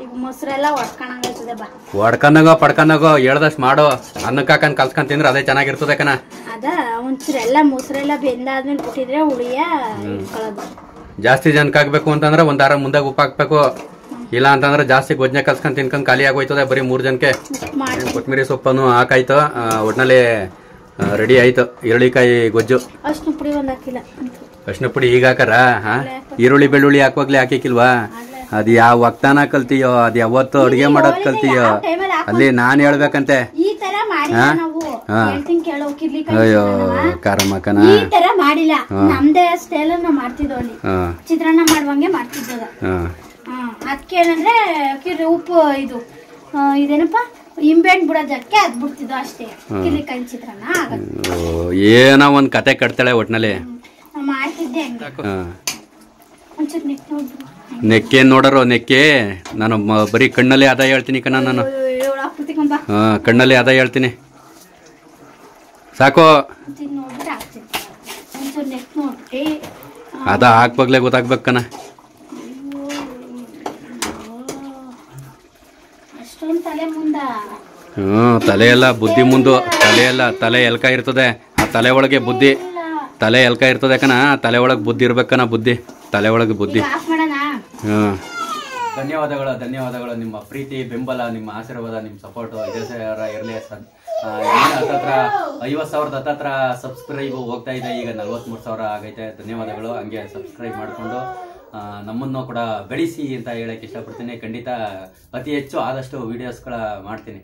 ಈಗ ಮೊಸರೆಲ್ಲ ಒಡ್ಕೊಂಡಂಗಾಯ್ತದೆ ಬಾ. ಒಡ್ಕೊಂಡಾಗೋ ಪಡ್ಕೊಂಡಾಗೋ ಹೇಳ್ದಷ್ಟು ಮಾಡೋ. ಅನ್ನಕ್ಕೆ ಹಾಕೊಂಡು ಕಲ್ಸ್ಕೊಂಡು ತಿಂದ್ರೆ ಅದೇ ಚೆನ್ನಾಗಿರ್ತದೆ ಕಣ. ಅದ ಒಂಚೂರೆಲ್ಲ ಮೊಸರೆಲ್ಲ ಬೆಂದಾದ್ಮೇಲೆ ಬಿಟ್ಟಿದ್ರೆ ಹುಳಿಯ ಇಟ್ಕೊಳ್ಳೋದು. ಜಾಸ್ತಿ ಜನಕ್ಕೆ ಹಾಕ್ಬೇಕು ಅಂತಂದ್ರೆ ಒಂದ್ ವಾರ ಮುಂದಾಗ ಉಪ್ಪು ಹಾಕ್ಬೇಕು. ಇಲ್ಲ ಅಂತಂದ್ರೆ ಜಾಸ್ತಿ ಗೊಜ್ಜನೆ ಕಲ್ಸ್ಕೊಂಡು ತಿನ್ಕೊಂಡು ಖಾಲಿ ಆಗೋಯ್ತದೆ ಬರೀ 3 ಜನಕ್ಕೆ. ಕೊತ್ತಂಬರಿ ಸೊಪ್ಪನ್ನು ಹಾಕಾಯ್ತು, ಒಟ್ನಲ್ಲಿ ರೆಡಿ ಆಯ್ತು ಈರುಳ್ಳಿಕಾಯಿ ಗೊಜ್ಜು. ಅಷ್ಟು ಪುಡಿ ಒಂದು ಹಾಕಿಲ್ಲ. ಅರ್ಶಿನ ಪುಡಿ ಈಗ ಹಾಕಾರ? ಈರುಳ್ಳಿ ಬೆಳ್ಳುಳ್ಳಿ ಹಾಕುವಾಗ್ಲೇ ಹಾಕಿಲ್ವಾ? ಅದ್ ಯಾವ ವಕ್ತಾನ ಕಲ್ತೀಯೋ, ಅದ್ ಯಾವತ್ತು ಅಡುಗೆ ಮಾಡೋದ್ ಕಲ್ತೀಯೋ ಅಲ್ಲಿ ನಾನ್ ಹೇಳ್ಬೇಕಂತೆ. ಈ ತರ ಮಾಡಿಲ್ಲ ನಾವು. ಹೇಳ್ತೀನಿ ಕೇಳೋ ಕಿರ್ಲಿಕಾಯಿ. ಅಯ್ಯೋ ಕಾರಮ್ಮಕ್ಕನ ಈ ತರ ಮಾಡಿಲ್ಲ, ನಮ್ದೇ ಸ್ಟೈಲ್ ನಾವು ಮಾಡ್ತಿದ್ವು ಅಲ್ಲಿ. ಚಿತ್ರಾನ್ನ ಮಾಡುವಂಗೆ ಮಾಡ್ತಿದ್ದದ. ಅದಕ್ಕೆ ಏನಂದ್ರೆ ಉಪ್ಪು ಇದು ಇದೇನಪ್ಪ ಇಂಬೆಹಣ್ಣು ಬಿಡೋದಕ್ಕೆ ಅದ್ ಬಿಡ್ತಿದ್ವು ಅಷ್ಟೇ. ಕಿರ್ಲಿಕಾಯಿ ಚಿತ್ರಾನ್ನ ಆಗತ್ತೆ. ಏನೋ ಒಂದ್ ಕತೆ ಕಟ್ತಾಳೆ ಒಟ್ನಲ್ಲಿ. ಮಾಡ್ತಿದ್ದೆ ಹಂಗೆ. ಒಂಚೂರು ನೆಕ್ ನೋಡ್ಬಿಡು. ನೆಕ್ಕೆ ನೋಡರು ನೆಕ್ಕೆ. ನಾನು ಬರೀ ಕಣ್ಣಲ್ಲಿ ಅದ ಹೇಳ್ತೀನಿ ಕಣ ನಾನು. ಕಣ್ಣಲ್ಲಿ ಅದ ಹೇಳ್ತೀನಿ ಸಾಕು. ಅದ ಹಾಕ್ಬಾಗ್ಲೇ ಗೊತ್ತಾಗ್ಬೇಕು ಕಣ. ತಲೆ ಎಲ್ಲ ಬುದ್ಧಿ ಮುಂದು. ತಲೆ ಎಲ್ಕ ಇರ್ತದೆ, ಆ ತಲೆ ಒಳಗೆ ಬುದ್ಧಿ. ತಲೆ ಎಲ್ಕ ಇರ್ತದೆ ಕಣ, ತಲೆ ಒಳಗೆ ಬುದ್ಧಿ ಇರ್ಬೇಕನ. ಬುದ್ಧಿ ತಲೆ ಒಳಗೆ ಬುದ್ಧಿ. ಧನ್ಯವಾದಗಳು. ನಿಮ್ಮ ಪ್ರೀತಿ, ಬೆಂಬಲ, ನಿಮ್ಮ ಆಶೀರ್ವಾದ, ನಿಮ್ಮ ಸಪೋರ್ಟ್ ಇದೇ ಇರಲಿ. ಹತ್ತತ್ರ 50,000 ಹತ್ತತ್ರ ಸಬ್ಸ್ಕ್ರೈಬ್ ಹೋಗ್ತಾ ಇದೆ. ಈಗ 43,000 ಆಗೈತೆ. ಧನ್ಯವಾದಗಳು. ಹಂಗೆ ಸಬ್ಸ್ಕ್ರೈಬ್ ಮಾಡಿಕೊಂಡು ನಮ್ಮನ್ನು ಕೂಡ ಬೆಳೆಸಿ ಅಂತ ಹೇಳಕ್ಕೆ ಇಷ್ಟಪಡ್ತೀನಿ. ಖಂಡಿತ ಅತಿ ಹೆಚ್ಚು ಆದಷ್ಟು ವಿಡಿಯೋಸ್ಗಳ ಮಾಡ್ತೀನಿ.